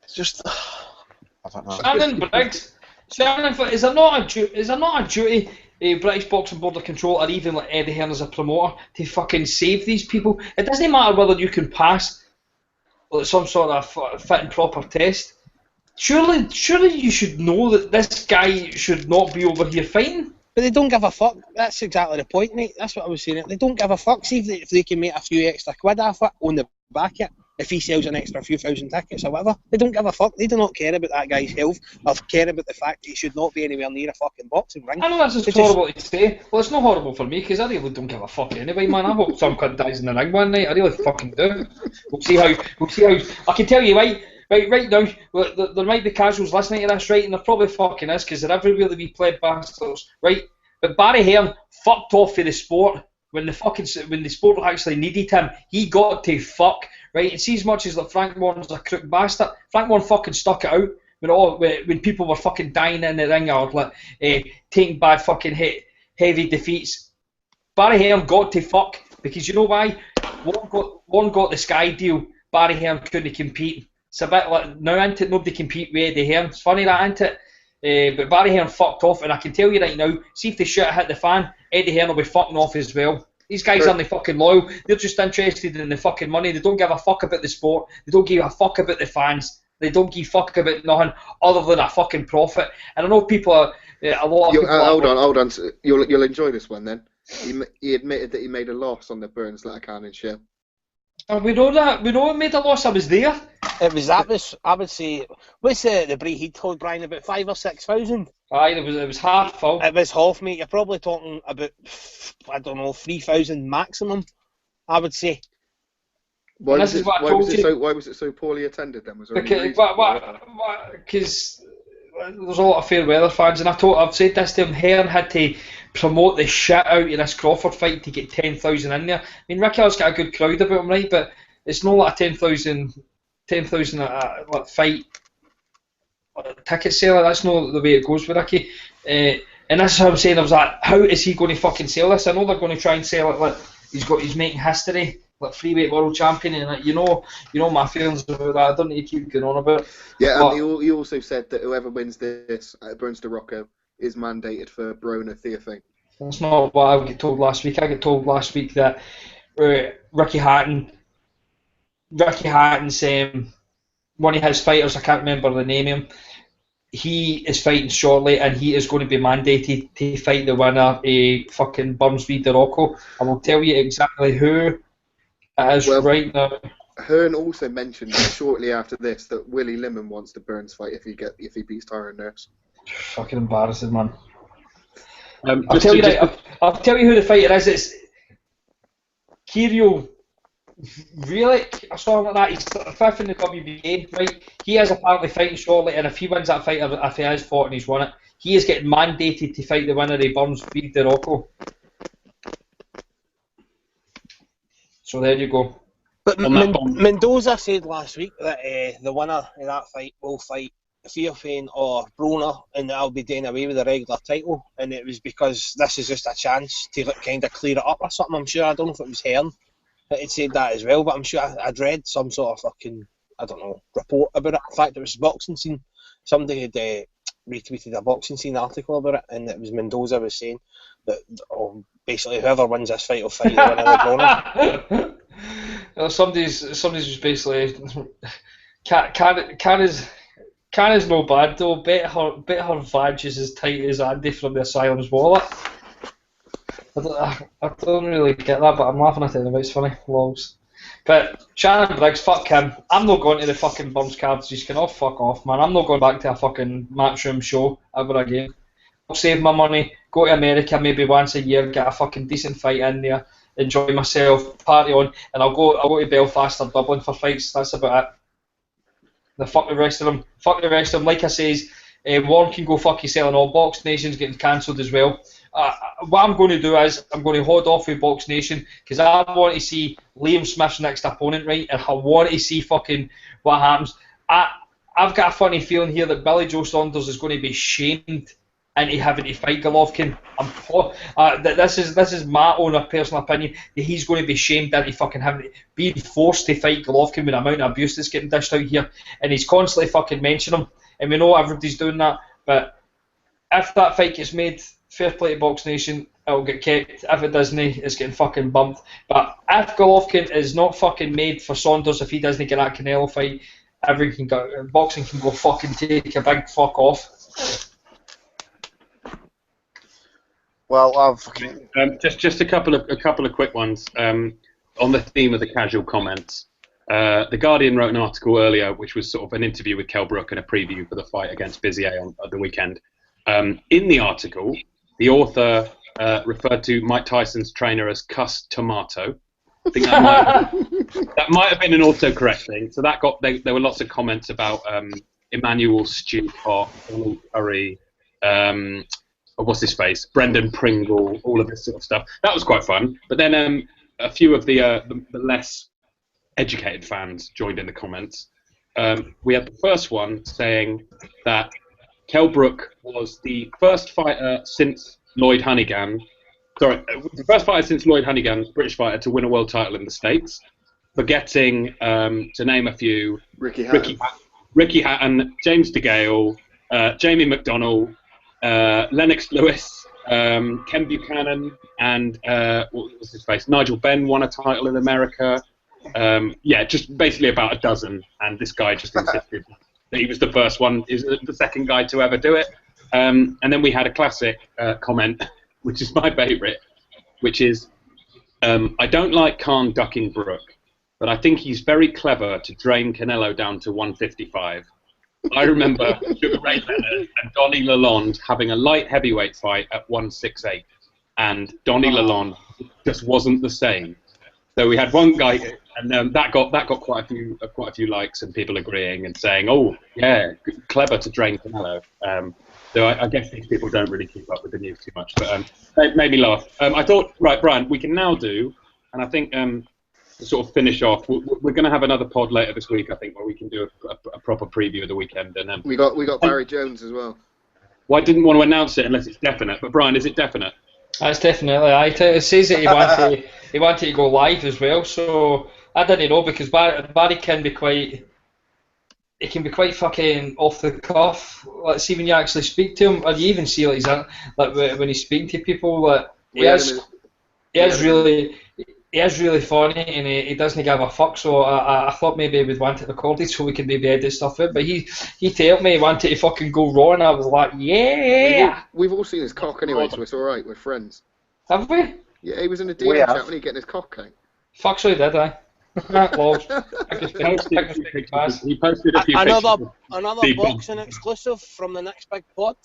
It's just, I don't know. Shannon Briggs. Shannon, is there not a duty, British Boxing Board of Control, or even like Eddie Hearn as a promoter, to fucking save these people? It doesn't matter whether you can pass like some sort of fit and proper test. Surely you should know that this guy should not be over here fighting. But they don't give a fuck. That's exactly the point, mate. That's what I was saying. They don't give a fuck. See if they can make a few extra quid off it on the back of it. If he sells an extra few thousand tickets or whatever, they don't give a fuck. They do not care about that guy's health or care about the fact that he should not be anywhere near a fucking boxing ring. I know that's just horrible to say. Well, it's not horrible for me because I really don't give a fuck anyway, man. I hope some kid dies in the ring one night. I really fucking do. We'll see how. I can tell you right now, there might be casuals listening to this, right, and there probably fucking is because they're everywhere the wee pleb bastards, right? But Barry Hearn fucked off for the sport when the sport actually needed him. He got to fuck. Right, and see as much as like Frank Warren's a crook bastard, Frank Warren fucking stuck it out when people were fucking dying in the ring or like taking bad fucking heavy defeats. Barry Hearn got to fuck because you know why? Warren got the Sky deal. Barry Hearn couldn't compete. It's a bit like now, ain't it? Nobody compete with Eddie Hearn. It's funny that, ain't it? But Barry Hearn fucked off, and I can tell you right now, see if the shit hit the fan, Eddie Hearn will be fucking off as well. These guys aren't fucking loyal. They're just interested in the fucking money. They don't give a fuck about the sport. They don't give a fuck about the fans. They don't give a fuck about nothing other than a fucking profit. And I know people are a lot of people. Hold on. You'll enjoy this one then. He admitted that he made a loss on the Burns Lettercan show. We know that. We know he made a loss. I was there. I would say, what's the break he told Brian, about 5,000 or 6,000? Aye, it was half full. It was half, mate. You're probably talking about, I don't know, 3,000 maximum, I would say. Why was it so poorly attended then? Was there because there's a lot of fair weather fans, and I've said this to him. Hearn had to promote the shit out of this Crawford fight to get 10,000 in there. I mean, Ricky has got a good crowd about him, right? But it's not like a 10,000 fight ticket seller. That's not the way it goes with Ricky. And that's how I'm saying. I was like, how is he going to fucking sell this? I know they're going to try and sell it like he's making history, like freeweight world champion, and like, you know my feelings about that. I don't need to keep going on about it. Yeah, and he also said that whoever wins this at Burns to Rocco is mandated for Broner Theophane. That's not what I got told last week. I got told last week that Ricky Hatton's one of his fighters, I can't remember the name of him, he is fighting shortly and he is going to be mandated to fight the winner of fucking Burns v. DeRocco. I will tell you exactly who it is right now. Hearn also mentioned shortly after this that Willie Lemon wants the Burns fight if he beats Tyron Nurse. Fucking embarrassing, man. I'll tell you who the fighter is. It's Kirill Vrilic or something like that. He's 5th in the WBA, right? He is apparently fighting shortly, and if he wins that fight, if he has fought and he's won it, he is getting mandated to fight the winner of Burns v. DeRocco. So there you go. But Mendoza said last week that the winner of that fight will fight Theophane or Broner, and that'll be doing away with the regular title. And it was because this is just a chance to kind of clear it up or something. I'm sure. I don't know if it was Hearn that had said that as well, but I'm sure I'd read some sort of fucking, I don't know, report about it. In fact, it was Boxing Scene. Somebody had retweeted a Boxing Scene article about it, and it was Mendoza was saying that basically whoever wins this fight will fight the winner of Broner. Well, somebody's just basically Can is no bad though. Bet her Vag is as tight as Andy from the Asylum's wallet. I don't really get that, but I'm laughing at it anyway. It's funny, logs. But Shannon Briggs, fuck him. I'm not going to the fucking Burns cards. He's going off. Fuck off, man. I'm not going back to a fucking Matchroom show ever again. I'll save my money, go to America maybe once a year, get a fucking decent fight in there, enjoy myself, party on, and I'll go to Belfast or Dublin for fights. That's about it. Fuck the rest of them. Fuck the rest of them. Like I says, Warren can go fuck himself and all. Box Nation's getting cancelled as well. What I'm going to do is I'm going to hold off with Box Nation because I want to see Liam Smith's next opponent, right? And I want to see fucking what happens. I've got a funny feeling here that Billy Joe Saunders is going to be shamed into having to fight Golovkin. This is my own personal opinion that he's going to be shamed into fucking having to being forced to fight Golovkin with the amount of abuse that's getting dished out here, and he's constantly fucking mentioning him, and we know everybody's doing that. But if that fight gets made, fair play to Box Nation, it'll get kept. If it doesn't, it's getting fucking bumped. But if Golovkin is not fucking made for Saunders, if he doesn't get that Canelo fight, boxing can go fucking take a big fuck off. Well, just a couple of quick ones on the theme of the casual comments. The Guardian wrote an article earlier, which was sort of an interview with Kell Brook and a preview for the fight against Bizier on the weekend. In the article, the author referred to Mike Tyson's trainer as Cuss Tomato. I think that might have been an autocorrect thing. So there were lots of comments about Emmanuel Stewart, Donald Curry. What's his face? Brendan Pringle, all of this sort of stuff. That was quite fun. But then a few of the less educated fans joined in the comments. We had the first one saying that Kell Brook was the first fighter since Lloyd Honeyghan. The first fighter since Lloyd Honeyghan, British fighter, to win a world title in the States. Forgetting to name a few: Ricky Hatton, James DeGale, Jamie McDonnell, Lennox Lewis, Ken Buchanan, and what was his face? Nigel Benn won a title in America. Just basically about a dozen, and this guy just insisted that he was the first one, is the second guy to ever do it. And then we had a classic comment, which is my favourite, which is, I don't like Khan ducking Brook, but I think he's very clever to drain Canelo down to 155. I remember Sugar Ray Leonard and Donnie Lalonde having a light heavyweight fight at 168, and Donnie Lalonde just wasn't the same. So we had one guy, and that got quite a few likes and people agreeing and saying, "Oh, yeah, clever to drain Canelo." So I guess these people don't really keep up with the news too much, but it made me laugh. I thought, right, Brian, we can now do, and I think to sort of finish off, we're going to have another pod later this week, I think, where we can do a proper preview of the weekend. And we got Barry Jones as well. Well, I didn't want to announce it unless it's definite, but Brian, is it definite? That's definitely. It says that he wanted to go live as well, so I didn't know, because Barry can be quite. It can be quite fucking off the cuff. Let's see when you actually speak to him, or you even see like when he's speaking to people. Like he is really funny, and he doesn't give a fuck. So I thought maybe he would want it recorded so we could maybe edit stuff out. But he told me he wanted to fucking go raw, and I was like, yeah. We've all seen his cock anyway, so it's all right. We're friends. Have we? Yeah, he was in a DM chat when he getting his cock out. Fuck, so he did, I. He posted a few another pictures. boxing exclusive from the next big pod.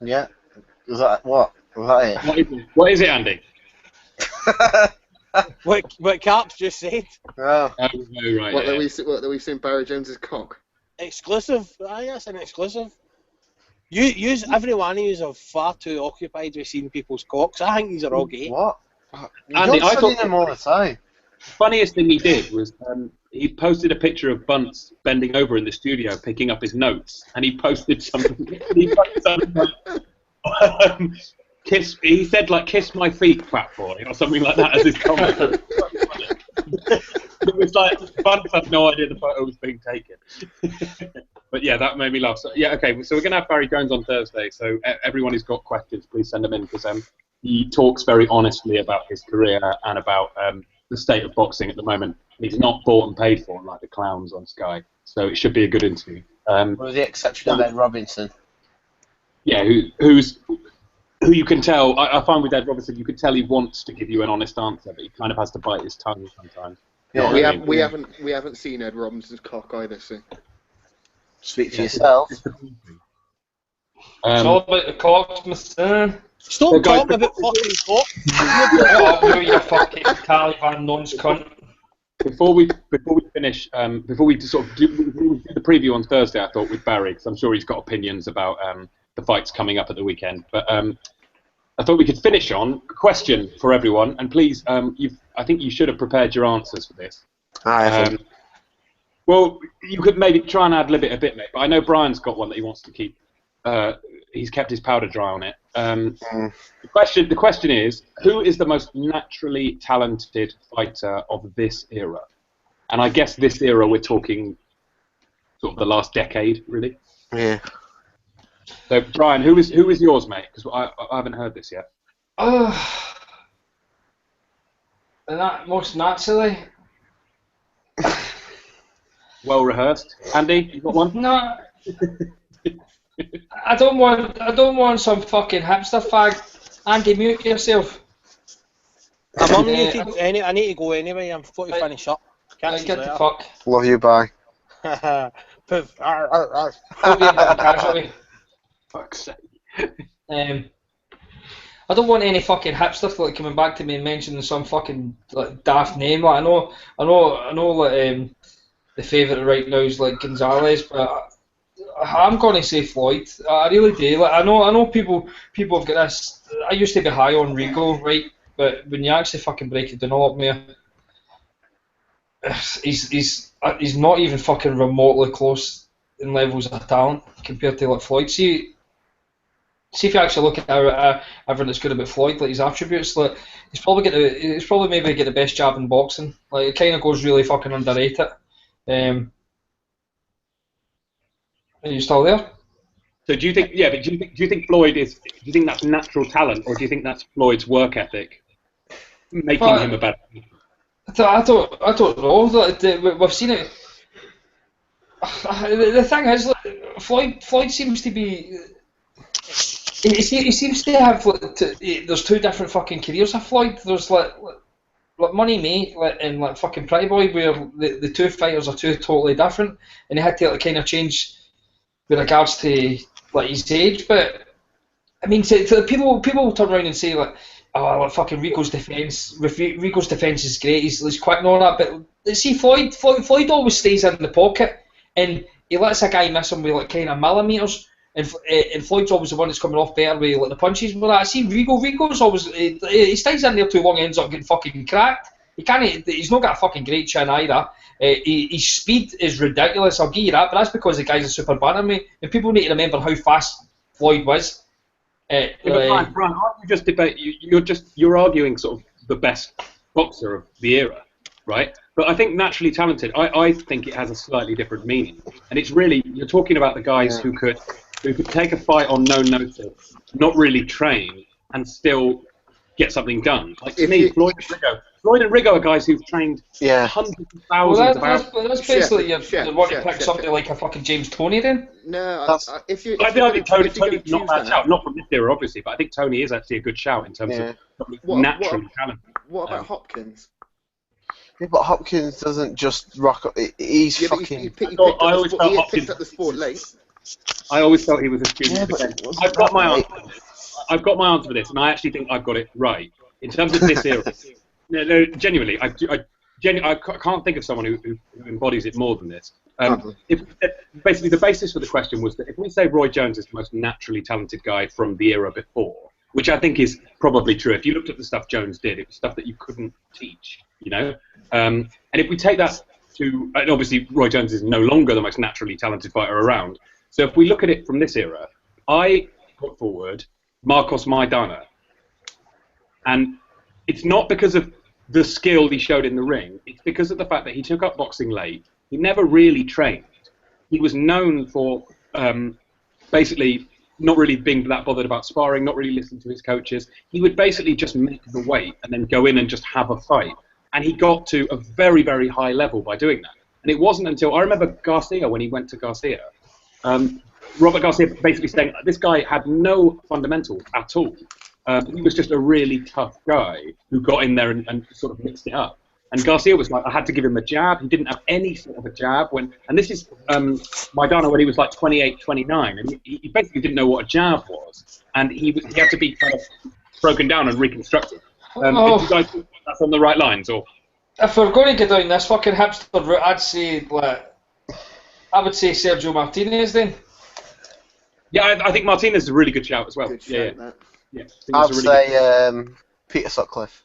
Yeah. Was that what? Was that it? What is it, Andy? what Carp's just said. Oh. Right. What, that we've seen Barry Jones's cock? Exclusive. Aye, that's an exclusive. Every one of you are far too occupied with seeing people's cocks. I think these are all gay. What? Andy, I thought them all the time. Funniest thing he did was he posted a picture of Bunce bending over in the studio picking up his notes, and he posted something. He said like "kiss my feet, fat boy" or something like that as his comment. It was like Bunce had no idea the photo was being taken. But yeah, that made me laugh. So, yeah, okay. So we're gonna have Barry Jones on Thursday. So everyone who's got questions, please send them in, because he talks very honestly about his career and about the state of boxing at the moment. He's not bought and paid for like the clowns on Sky, so it should be a good interview. With the exception of Ed Robinson. Yeah, who you can tell. I find with Ed Robinson, you can tell he wants to give you an honest answer, but he kind of has to bite his tongue sometimes. Yeah, we haven't seen Ed Robinson's cock either. So speak for yourself. It's all about the cocks, Mr. Stop talking about fucking cock. You fucking Taliban nonce cunt. Before we finish, before we sort of do the preview on Thursday, I thought with Barry, because I'm sure he's got opinions about the fights coming up at the weekend. But I thought we could finish on a question for everyone, and please, I think you should have prepared your answers for this. Well, you could maybe try and ad-lib it a bit, mate. But I know Brian's got one that he wants to keep. He's kept his powder dry on it. The question is, who is the most naturally talented fighter of this era? And I guess this era we're talking sort of the last decade, really. Yeah. So Brian, who is yours, mate? Because I haven't heard this yet. Most naturally. Well rehearsed, Andy. You got one? No. I don't want some fucking hipster fag. Andy, mute yourself. I'm unmuted. I need to go anyway. I'm got to finish up. Can't see get later. the fuck. Love you, bye. Poof. Fuck's sake. I don't want any fucking hipster like coming back to me and mentioning some fucking like daft name. Like I know like the favourite right now is like Gonzalez, but I'm gonna say Floyd. I really do. Like I know people have got this. I used to be high on Rigo, right? But when you actually fucking break it down a lot more, he's not even fucking remotely close in levels of talent compared to like Floyd. See if you actually look at everything that's good about Floyd, like his attributes, like he's probably maybe get the best jab in boxing. Like it kind of goes really fucking underrated. Are you still there? So do you think? Yeah, but do you think Floyd is? Do you think that's natural talent, or do you think that's Floyd's work ethic making him a better? I don't know. We've seen it. The thing is, like, Floyd seems to be. He seems to have. There's two different fucking careers of Floyd. There's like Money Mate and like fucking Pretty Boy, where the two fighters are two totally different, and he had to like kind of change with regards to like his age. But I mean, to people turn around and say like, oh, like fucking Rico's defense is great. He's quick and all that. But see, Floyd always stays in the pocket, and he lets a guy miss him with like kind of millimeters. And Floyd's always the one that's coming off better with like the punches. But I see Rigo's always he stays in there too long, ends up getting fucking cracked. He's not got a fucking great chin either. His speed is ridiculous. I'll give you that, but that's because the guy's a super bantamweight, and people need to remember how fast Floyd was. Brian, aren't you just you're arguing sort of the best boxer of the era, right? But I think naturally talented, I think it has a slightly different meaning, and it's really you're talking about the guys who could take a fight on no notice, not really train, and still get something done. Like to me, Floyd and Rigo are guys who've trained hundreds of thousands of hours. That's basically you want to pick something like a fucking James Toney then? No, I think Tony's not that shout, not from this era obviously, but I think Tony is actually a good shout in terms of naturally talented. What about Hopkins? Yeah, but Hopkins doesn't just rock up. He's fucking. He picked up the sport late. I always felt he was a student. I've got my answer for this, and I actually think I've got it right in terms of this era. No, genuinely, I can't think of someone who embodies it more than this. Basically, the basis for the question was that if we say Roy Jones is the most naturally talented guy from the era before, which I think is probably true. If you looked at the stuff Jones did, it was stuff that you couldn't teach, you know. And if we take that to, and obviously Roy Jones is no longer the most naturally talented fighter around. So if we look at it from this era, I put forward Marcos Maidana, and it's not because of the skill he showed in the ring. It's because of the fact that he took up boxing late. He never really trained. He was known for basically not really being that bothered about sparring, not really listening to his coaches. He would basically just make the weight and then go in and just have a fight. And he got to a very, very high level by doing that. And it wasn't until, I remember Garcia, when he went to Garcia, Robert Garcia basically saying this guy had no fundamentals at all. He was just a really tough guy who got in there and sort of mixed it up. And Garcia was like, I had to give him a jab. He didn't have any sort of a jab. And this is Maidana when he was like 28, 29. And he basically didn't know what a jab was. And he had to be kind of broken down and reconstructed. Do you guys think that's on the right lines? Or if we're going to go down this fucking hipster route, I would say Sergio Martinez then. Yeah, I think Martinez is a really good shout as well. Good shout, yeah. I'd say Peter Sutcliffe.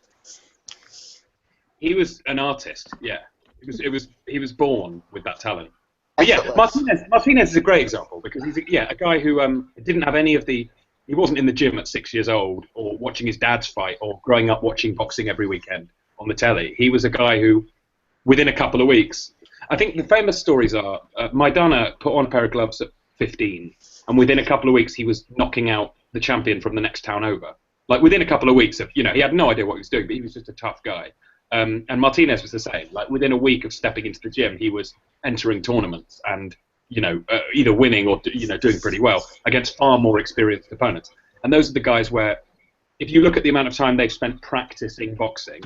He was an artist. Yeah, he was born with that talent. But yeah, Martinez is a great example because he's a guy who didn't have any of the. He wasn't in the gym at 6 years old or watching his dad's fight or growing up watching boxing every weekend on the telly. He was a guy who, within a couple of weeks, I think the famous stories are Maidana put on a pair of gloves at 15, and within a couple of weeks he was knocking out the champion from the next town over. Like within a couple of weeks of, he had no idea what he was doing, but he was just a tough guy. And Martinez was the same. Like within a week of stepping into the gym, he was entering tournaments and either winning or doing pretty well against far more experienced opponents. And those are the guys where, if you look at the amount of time they've spent practicing boxing,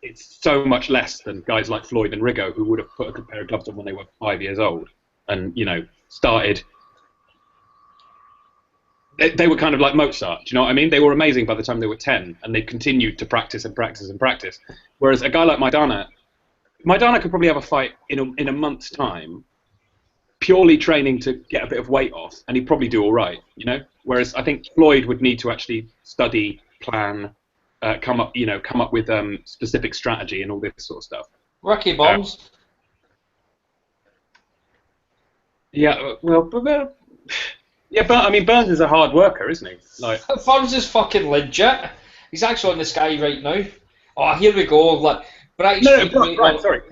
it's so much less than guys like Floyd and Rigo, who would have put a pair of gloves on when they were 5 years old and started. They were kind of like Mozart. Do you know what I mean? They were amazing by the time they were 10, and they continued to practice and practice and practice. Whereas a guy like Maidana could probably have a fight in a month's time, purely training to get a bit of weight off, and he'd probably do all right, Whereas I think Floyd would need to actually study, plan, come up with specific strategy and all this sort of stuff. Ricky Burns. But I mean, Burns is a hard worker, isn't he? Like Burns is fucking legit. He's actually on the Sky right now. Oh, here we go. Like, right, sorry.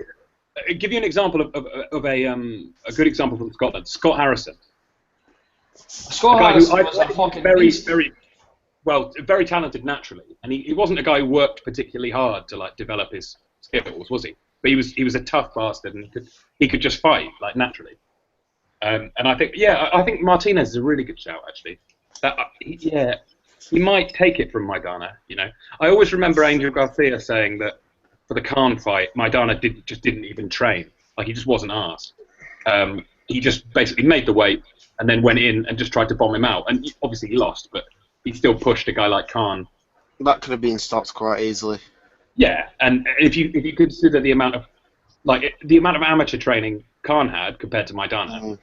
I'll give you an example of a good example from Scotland. Scott Harrison. Scott Harrison was a fucking very, beast. very talented naturally, and he wasn't a guy who worked particularly hard to like develop his skills, was he? But he was a tough bastard, and he could just fight like naturally. And I think Martinez is a really good shout actually. He might take it from Maidana. I always remember Angel Garcia saying that for the Khan fight, Maidana just didn't even train. Like he just wasn't asked. He just basically made the weight and then went in and just tried to bomb him out. And obviously he lost, but he still pushed a guy like Khan. That could have been stopped quite easily. Yeah, and if you consider the amount of amateur training Khan had compared to Maidana,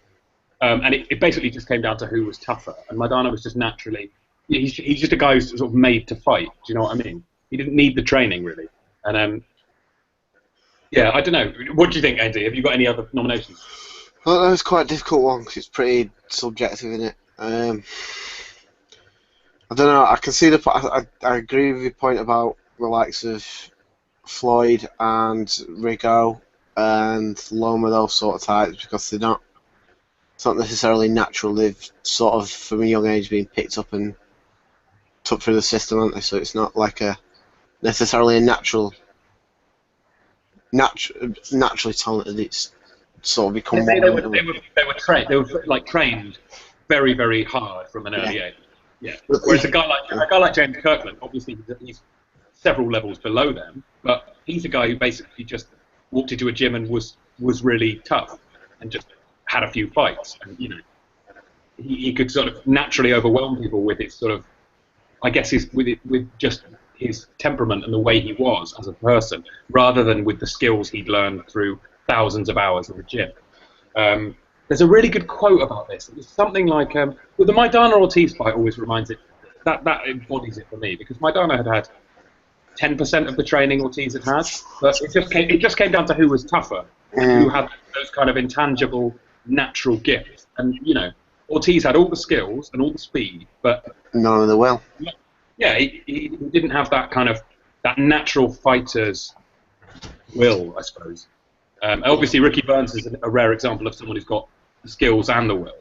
and it basically just came down to who was tougher. And Maidana was just naturally, he's just a guy who's sort of made to fight. Do you know what I mean? He didn't need the training really. And I don't know. What do you think, Andy? Have you got any other nominations? Well, that was quite a difficult one because it's pretty subjective, isn't it? I don't know. I can see I agree with your point about the likes of Floyd and Rigo and Loma, those sort of types, because they're not. It's not necessarily natural. They've sort of, from a young age, been picked up and took through the system, aren't they? So it's not like necessarily a naturally talented. It's sort of become. They were trained. They were like trained very, very hard from an early age. Yeah. Whereas a guy like James Kirkland, obviously he's several levels below them, but he's a guy who basically just walked into a gym and was really tough and just had a few fights, and he could sort of naturally overwhelm people with his sort of, I guess, with just his temperament and the way he was as a person, rather than with the skills he'd learned through thousands of hours in the gym. There's a really good quote about this. It was something like, the Maidana Ortiz fight always reminds it, that embodies it for me, because Maidana had 10% of the training Ortiz had, but it just came down to who was tougher, who had those kind of intangible, natural gifts. And, Ortiz had all the skills and all the speed, but none of the will. Yeah, he didn't have that kind of, that natural fighter's will, I suppose. Obviously, Ricky Burns is a rare example of someone who's got the skills and the will.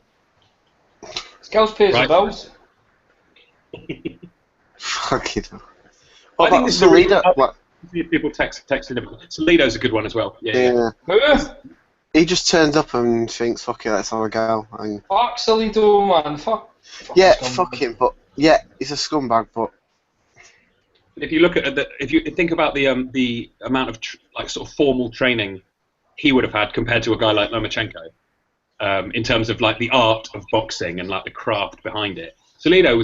Skills pays Right. the bills. Fucking hell. I What think about this is a really, Salido? What? people texting him. Salido's a good one as well. Yeah. He just turns up and thinks, fuck it, let's have a go. And Fuck Salido, man. Fuck. yeah, scumbag. fuck him, but yeah, he's a scumbag, but If you look at if you think about the amount of sort of formal training he would have had compared to a guy like Lomachenko, in terms of like the art of boxing and like the craft behind it. Salido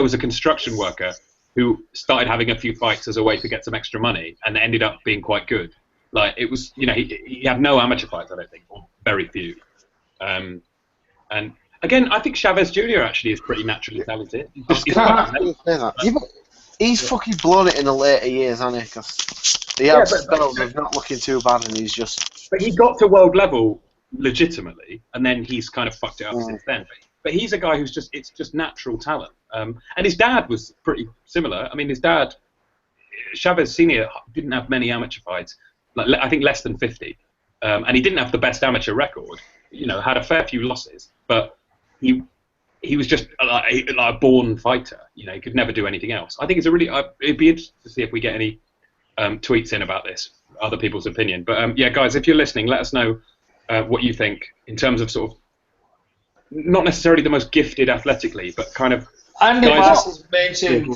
was a construction worker who started having a few fights as a way to get some extra money and ended up being quite good. Like it was, he had no amateur fights, I don't think, or very few. And again, I think Chavez Jr. actually is pretty naturally talented. He's fucking blown it in the later years, hasn't he? 'Cause he had spells of not looking too bad, and he's just. But he got to world level legitimately, and then he's kind of fucked it up since then. But he's a guy who's it's just natural talent. And his dad was pretty similar. I mean, his dad, Chavez Sr., didn't have many amateur fights. I think less than 50. And he didn't have the best amateur record. Had a fair few losses, but he was just a born fighter. He could never do anything else. I think it's it'd be interesting to see if we get any tweets in about this, other people's opinion. But yeah, guys, if you're listening, let us know what you think in terms of sort of not necessarily the most gifted athletically, but kind of. Andy Bass has mentioned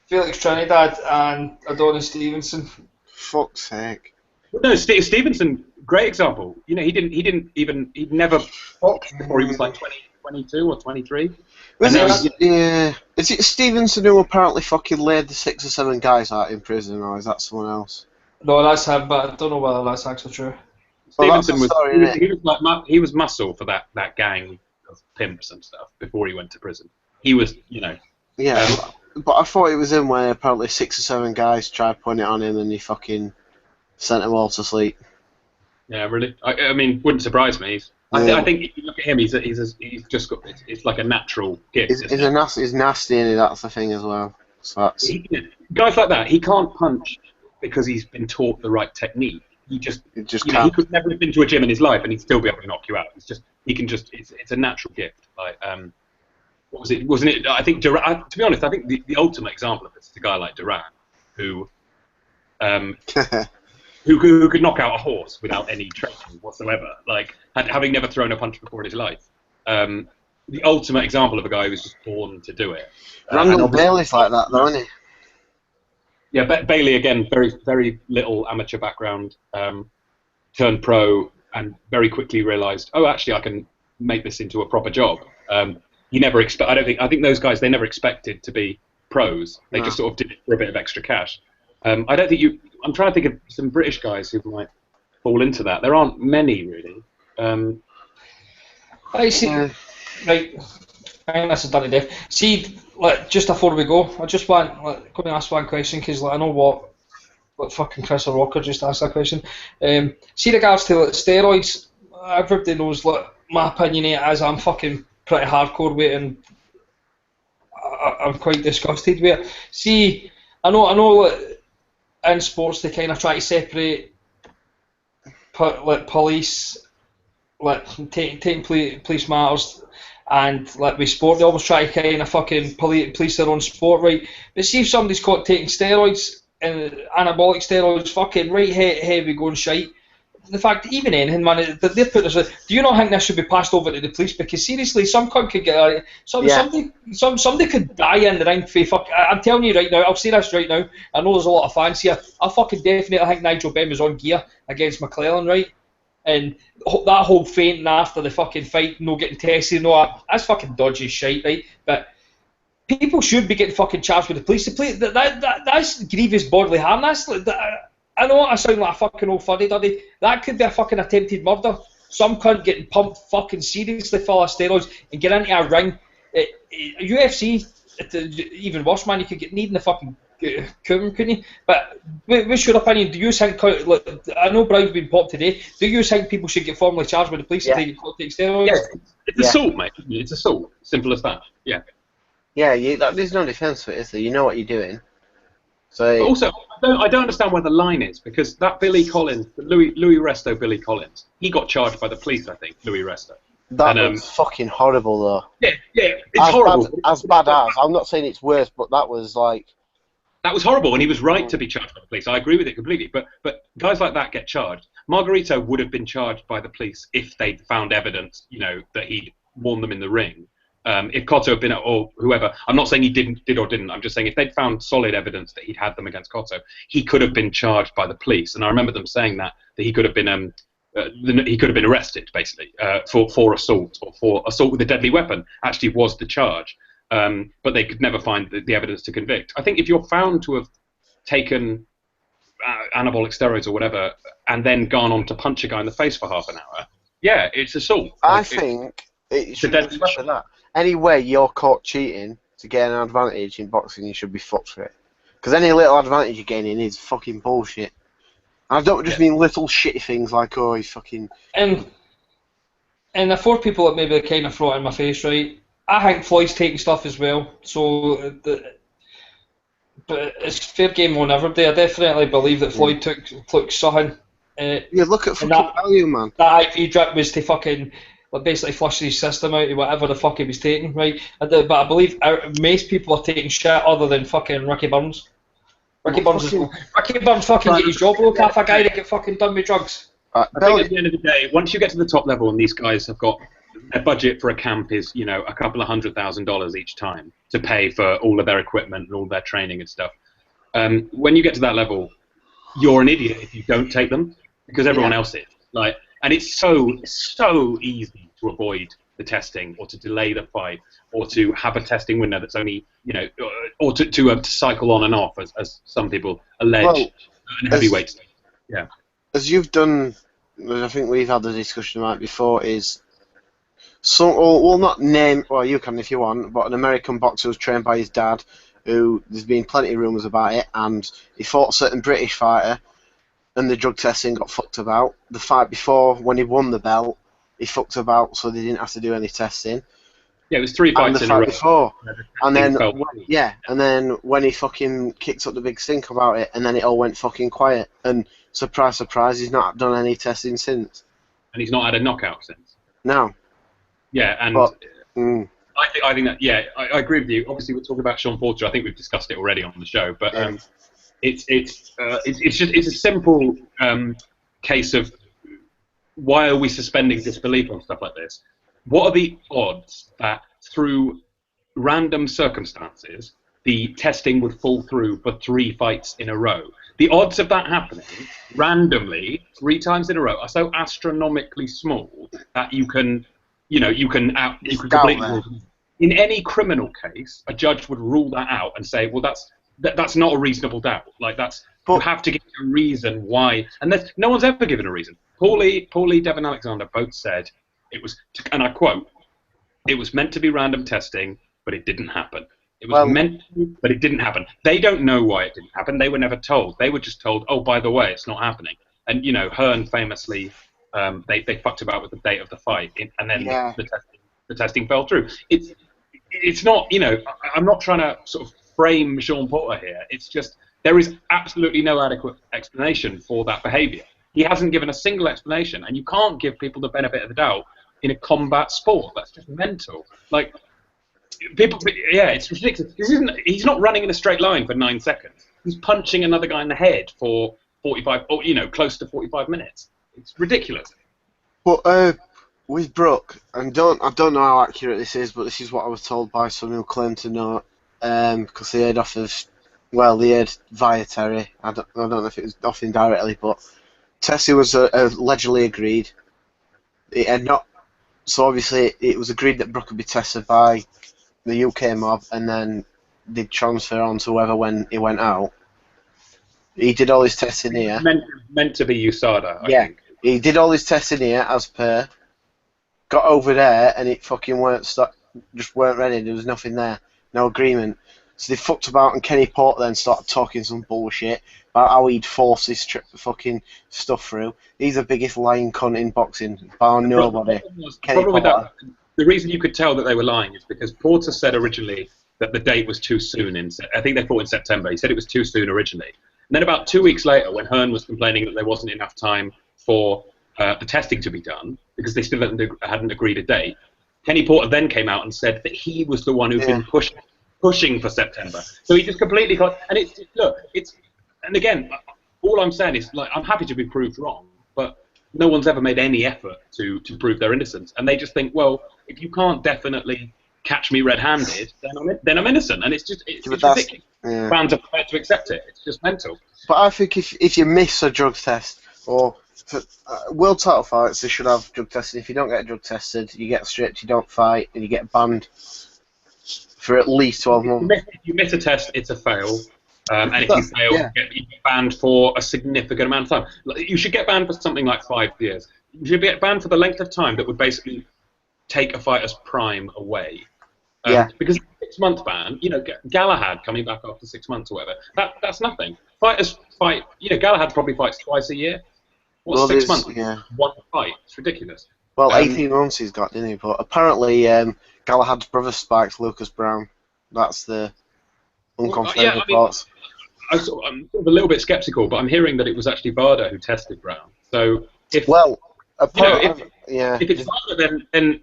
Felix Trinidad and Adonis Stevenson. Fuck's sake. No, Stevenson, great example. He he'd never boxed before he was like 22 or 23. Is it Stevenson who apparently fucking laid the 6 or 7 guys out in prison, or is that someone else? No, that's him, but I don't know whether that's actually true. Stevenson he was muscle for that gang of pimps and stuff before he went to prison. He was, Yeah, but I thought it was him where apparently 6 or 7 guys tried putting it on him and he fucking sent them all to sleep. Yeah, really. I mean, wouldn't surprise me. I think if you look at him, he's just got it's like a natural gift. He's nasty, and that's the thing as well. So guys like that, he can't punch because he's been taught the right technique. He just can't. He could never have been to a gym in his life, and he'd still be able to knock you out. It's a natural gift. Like what was it? Wasn't it? I think Duran. To be honest, I think the ultimate example of this is a guy like Duran, who could knock out a horse without any training whatsoever, like having never thrown a punch before in his life. The ultimate example of a guy who was just born to do it. Randall Bailey's like that, though, isn't he? Yeah, Bailey again, very very little amateur background, turned pro, and very quickly realised, oh, actually, I can make this into a proper job. He never I think those guys, they never expected to be pros. They just sort of did it for a bit of extra cash. I don't think I'm trying to think of some British guys who might fall into that. There aren't many, really. I see. Right. I think that's a dirty death. See, just before we go, I just want going to ask one question because I know what fucking Chris or Rocker just asked that question. See, regards to steroids, everybody knows my opinion is I'm fucking pretty hardcore with it, and I'm quite disgusted with it. See, I know in sports they kind of try to separate police, taking police matters, and with sport they always try to kind of fucking police their own sport, right? But see if somebody's caught taking steroids and anabolic steroids, fucking right heavy going shite. The fact, even anything, man, they're putting this. Do you not think this should be passed over to the police? Because seriously, some cunt could get somebody could die in the ring for fuck. I'm telling you right now. I'll say this right now. I know there's a lot of fans here. I fucking definitely think Nigel Benn was on gear against McClellan, right? And that whole fainting after the fucking fight, no getting tested, that's fucking dodgy shit, right? But people should be getting fucking charged with the police. That's grievous bodily harm. I know I sound like a fucking old fuddy-duddy. That could be a fucking attempted murder. Some cunt getting pumped fucking seriously full of steroids and get into a ring. UFC, even worse, man. You could get kneed in the fucking coon, couldn't you? But what's your opinion? Do you think, I know Brown's been popped today, do you think people should get formally charged with the police if they get caught taking steroids? Yeah, it's assault, mate. It's assault. Simple as that. Yeah. Yeah, there's no defence for it, is there? You know what you're doing. So. But also, I don't understand where the line is, because that Billy Collins, Louis Resto Billy Collins, he got charged by the police, I think, Louis Resto. That was fucking horrible, though. Yeah, it's horrible. As bad as. I'm not saying it's worse, but that was like... That was horrible, and he was right to be charged by the police. I agree with it completely, but guys like that get charged. Margarito would have been charged by the police if they'd found evidence, that he'd warned them in the ring. If Cotto had been, or whoever, I'm not saying he did or didn't. I'm just saying if they'd found solid evidence that he'd had them against Cotto, he could have been charged by the police. And I remember them saying that he could have been arrested basically for assault or for assault with a deadly weapon. Actually, was the charge. But they could never find the evidence to convict. I think if you're found to have taken anabolic steroids or whatever and then gone on to punch a guy in the face for half an hour, yeah, it's assault. I think it should be for that. Any way you're caught cheating to get an advantage in boxing, you should be fucked for it. Because any little advantage you're gaining is fucking bullshit. And I don't just mean little shitty things like, oh, he's fucking... And the four people that maybe kind of throw it in my face, right? I think Floyd's taking stuff as well, so but it's fair game on every day. I definitely believe that Floyd took something. Yeah, look at fucking value, man. That IV drip was to fucking basically flush his system out of whatever the fuck he was taking, right? But I believe most people are taking shit other than fucking Ricky Burns. Ricky Burns fucking get his job broke off a guy that get fucking done with drugs. I think at the end of the day, once you get to the top level and these guys have got their budget for a camp is, a couple of $100,000 each time to pay for all of their equipment and all their training and stuff. When you get to that level, you're an idiot if you don't take them because everyone else is. And it's so easy to avoid the testing or to delay the fight or to have a testing window that's only, or to cycle on and off as some people allege. Heavyweights. Yeah. As you've done, I think we've had the discussion about before, is not name, well, you can if you want, but an American boxer was trained by his dad, who there's been plenty of rumours about it, and he fought a certain British fighter, and the drug testing got fucked about. The fight before, when he won the belt, he fucked about, so they didn't have to do any testing. Yeah, it was 3 fights in a row. Before. And then when he fucking kicked up the big stink about it, and then it all went fucking quiet, and surprise, surprise, he's not done any testing since. And he's not had a knockout since. No. Yeah, and I think that, yeah, I agree with you. Obviously, we're talking about Sean Porter. I think we've discussed it already on the show, but it's a simple case of why are we suspending disbelief on stuff like this? What are the odds that through random circumstances the testing would fall through for 3 fights in a row? The odds of that happening randomly 3 times in a row are so astronomically small that you can completely rule them. In any criminal case, a judge would rule that out and say, well, that's not a reasonable doubt. You have to give a reason why, and no one's ever given a reason. Paulie, Devin Alexander both said it was, and I quote, it was meant to be random testing, but it didn't happen. It was meant to, but it didn't happen. They don't know why it didn't happen. They were never told. They were just told, oh, by the way, it's not happening. And, Hearns famously, they fucked about with the date of the fight, and then the testing fell through. It's not, I'm not trying to sort of frame Sean Porter here. It's just there is absolutely no adequate explanation for that behaviour. He hasn't given a single explanation, and you can't give people the benefit of the doubt in a combat sport. That's just mental. It's ridiculous. He's not running in a straight line for 9 seconds. He's punching another guy in the head for 45, or close to 45 minutes. It's ridiculous. Well, with Brook, and I don't know how accurate this is, but this is what I was told by someone who claimed to know, because they heard they heard via Terry. I don't know if it was off indirectly, but Tessie was allegedly agreed. It had not. So obviously it was agreed that Brook would be tested by the UK mob, and then they'd transfer on to whoever when he went out. He did all his testing here. Meant to be USADA, I think. He did all his testing here as per. Got over there and it fucking just weren't ready. There was nothing there, no agreement. So they fucked about, and Kenny Porter then started talking some bullshit about how he'd force this fucking stuff through. He's the biggest lying cunt in boxing, bar nobody. Kenny Porter. The reason you could tell that they were lying is because Porter said originally that the date was too soon. I think they fought in September. He said it was too soon originally. And then about 2 weeks later, when Hearn was complaining that there wasn't enough time for the testing to be done, because they still hadn't agreed a date. Kenny Porter then came out and said that he was the one who'd been pushing for September. So he just completely got. And and again, all I'm saying is, like, I'm happy to be proved wrong, but no one's ever made any effort to prove their innocence, and they just think, well, if you can't definitely catch me red-handed, then I'm innocent, and it's ridiculous. Yeah. Fans are prepared to accept it. It's just mental. But I think if you miss a drug test, or for, world title fights, they should have drug testing. If you don't get drug tested, you get stripped, you don't fight, and you get banned for at least 12 months. If you miss a test, it's a fail. And if you fail, you get banned for a significant amount of time. You should get banned for something like 5 years. You should get banned for the length of time that would basically take a fighter's prime away. Because a 6-month ban, Galahad coming back after 6 months or whatever, that's nothing. Fighters fight, Galahad probably fights twice a year. What's 6 months? Yeah. One fight. It's ridiculous. Well, 18 months he's got, didn't he? But apparently Galahad's brother spiked Lucas Brown. That's the unconfirmed reports. I'm sort of a little bit sceptical, but I'm hearing that it was actually Varda who tested Brown. So if it's Varda, then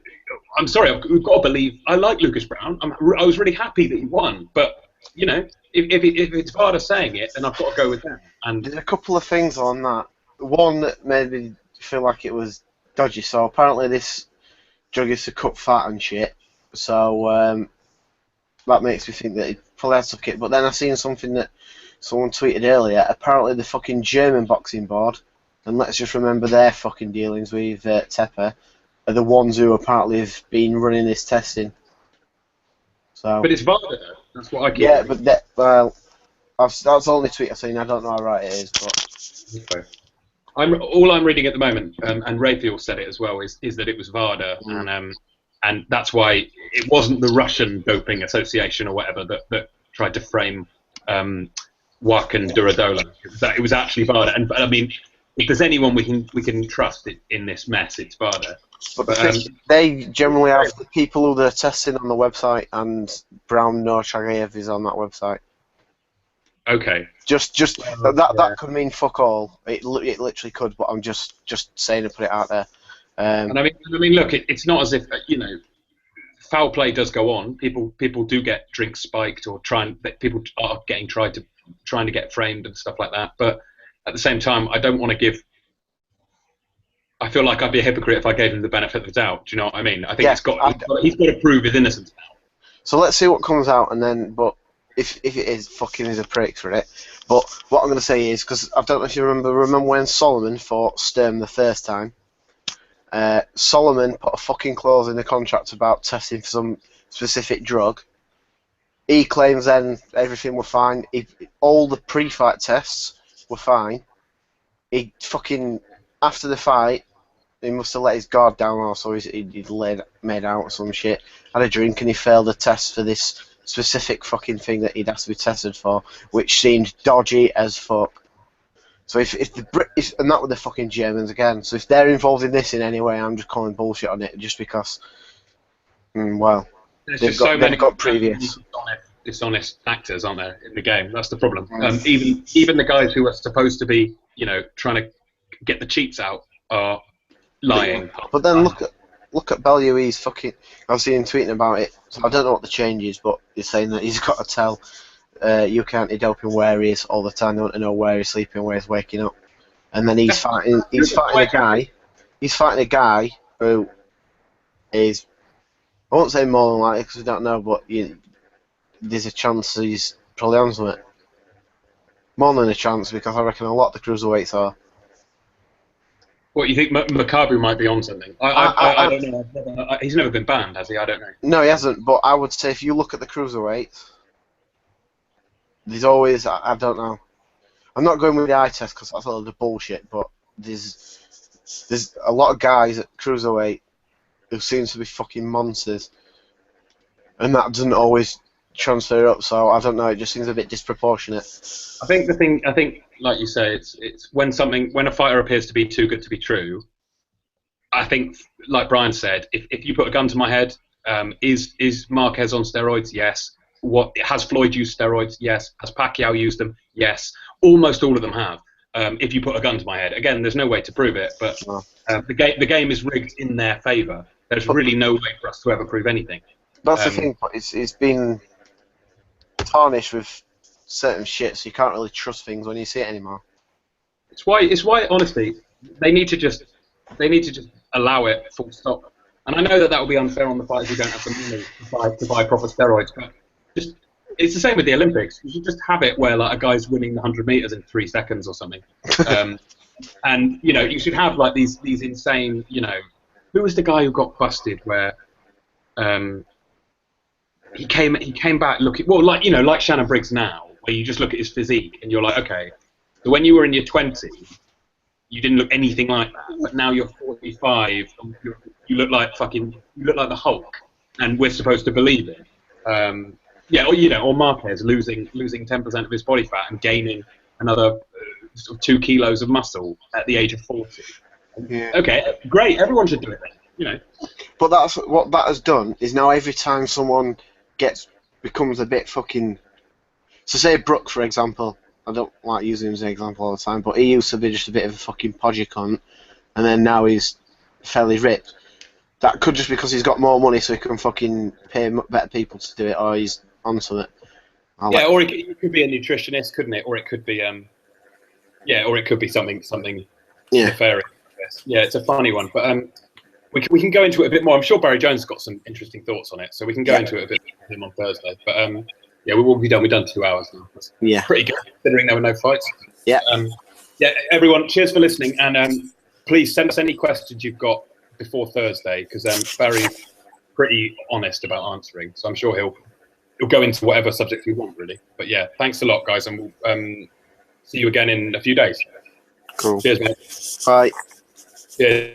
I'm sorry, we've got to believe. I like Lucas Brown. I was really happy that he won, but if it's Varda saying it, then I've got to go with them. And there's a couple of things on that. One that made me feel like it was dodgy. So apparently this drug is to cut fat and shit. So that makes me think that he probably had took it. But then I seen something that someone tweeted earlier. Apparently the fucking German boxing board, and let's just remember their fucking dealings with Tepper, are the ones who apparently have been running this testing. So. But it's Varda though. That's what I get. Yeah, but that's the only tweet I've seen. I don't know how right it is, but. Okay. All I'm reading at the moment, and Rayfield said it as well, is that it was Varda, and that's why it wasn't the Russian Doping Association or whatever that tried to frame Wak and Duradola. It was actually Varda, and I mean, if there's anyone we can trust in this mess, it's Varda. But they generally have the people who they're testing on the website, and Brown No Chagayev is on that website. Okay. Just that could mean fuck all. It literally could, but I'm just saying to put it out there. And I mean, look, it's not as if foul play does go on. People do get drinks spiked, or people are trying to get framed and stuff like that. But at the same time, I don't want to give. I feel like I'd be a hypocrite if I gave him the benefit of the doubt. Do you know what I mean? I think he's got to prove his innocence now. So let's see what comes out, and then If it is, fucking is a prick for it. But what I'm going to say is, because I don't know if you remember when Solomon fought Sturm the first time, Solomon put a fucking clause in the contract about testing for some specific drug. He claims then everything were fine. All the pre-fight tests were fine. He fucking, after the fight, he must have let his guard down, or so he'd made out or some shit, had a drink, and he failed the test for this specific fucking thing that he'd have to be tested for, which seemed dodgy as fuck. So if the British, and that were the fucking Germans again, so if they're involved in this in any way, I'm just calling bullshit on it, just because, they've got previous. Dishonest actors, aren't there, in the game? That's the problem. Even the guys who are supposed to be, trying to get the cheats out are lying. But then look at Bellew. He's fucking. I've seen him tweeting about it. So I don't know what the change is, but he's saying that he's got to tell UK anti-doping where he is all the time. They want to know where he's sleeping, where he's waking up, and then he's fighting. He's fighting a guy. He's fighting a guy who is. I won't say more than likely because we don't know, but there's a chance he's probably on something. More than a chance, because I reckon a lot of the cruiserweights are. What, you think Makabu might be on something? I don't know. He's never been banned, has he? I don't know. No, he hasn't. But I would say if you look at the cruiserweights, there's always I don't know. I'm not going with the eye test because that's a lot of bullshit. But there's a lot of guys at cruiserweight who seem to be fucking monsters, and that doesn't always transfer up. So I don't know. It just seems a bit disproportionate. I think, like you say, it's when a fighter appears to be too good to be true. I think, like Brian said, if you put a gun to my head, is Marquez on steroids? Yes. Has Floyd used steroids? Yes. Has Pacquiao used them? Yes. Almost all of them have. if you put a gun to my head. Again, there's no way to prove it, but the game is rigged in their favour. There's really no way for us to ever prove anything. That's the thing. It's been tarnished with certain shit, so you can't really trust things when you see it anymore. It's why honestly they need to just allow it full stop. And I know that will be unfair on the fighters who don't have the money to buy proper steroids, but it's the same with the Olympics. You should just have it where like a guy's winning the 100 meters in 3 seconds or something. And you should have like these insane, who was the guy who got busted where he came back looking like Shannon Briggs now, where you just look at his physique and you're like, okay, so when you were in your 20s, you didn't look anything like that, but now you're 45, you look like the Hulk, and we're supposed to believe it. Or Marquez losing 10% of his body fat and gaining another sort of 2 kilos of muscle at the age of 40. Yeah. Okay, great. Everyone should do it then, But that's what that has done is now every time someone becomes a bit fucking. So say Brook, for example. I don't like using him as an example all the time, but he used to be just a bit of a fucking podgy cunt, and then now he's fairly ripped. That could just because he's got more money, so he can fucking pay better people to do it, or he's onto it. Or it could be a nutritionist, couldn't it? Or it could be or it could be something nefarious. Yeah, it's a funny one, but we can go into it a bit more. I'm sure Barry Jones has got some interesting thoughts on it, so we can go into it a bit with him on Thursday. But we will be done. We've done 2 hours now. That's pretty good considering there were no fights. Yeah. Everyone, cheers for listening, and please send us any questions you've got before Thursday, because Barry's pretty honest about answering, so I'm sure he'll go into whatever subject we want, really. But yeah, thanks a lot, guys, and we'll see you again in a few days. Cool. Cheers, mate. Bye. Yeah.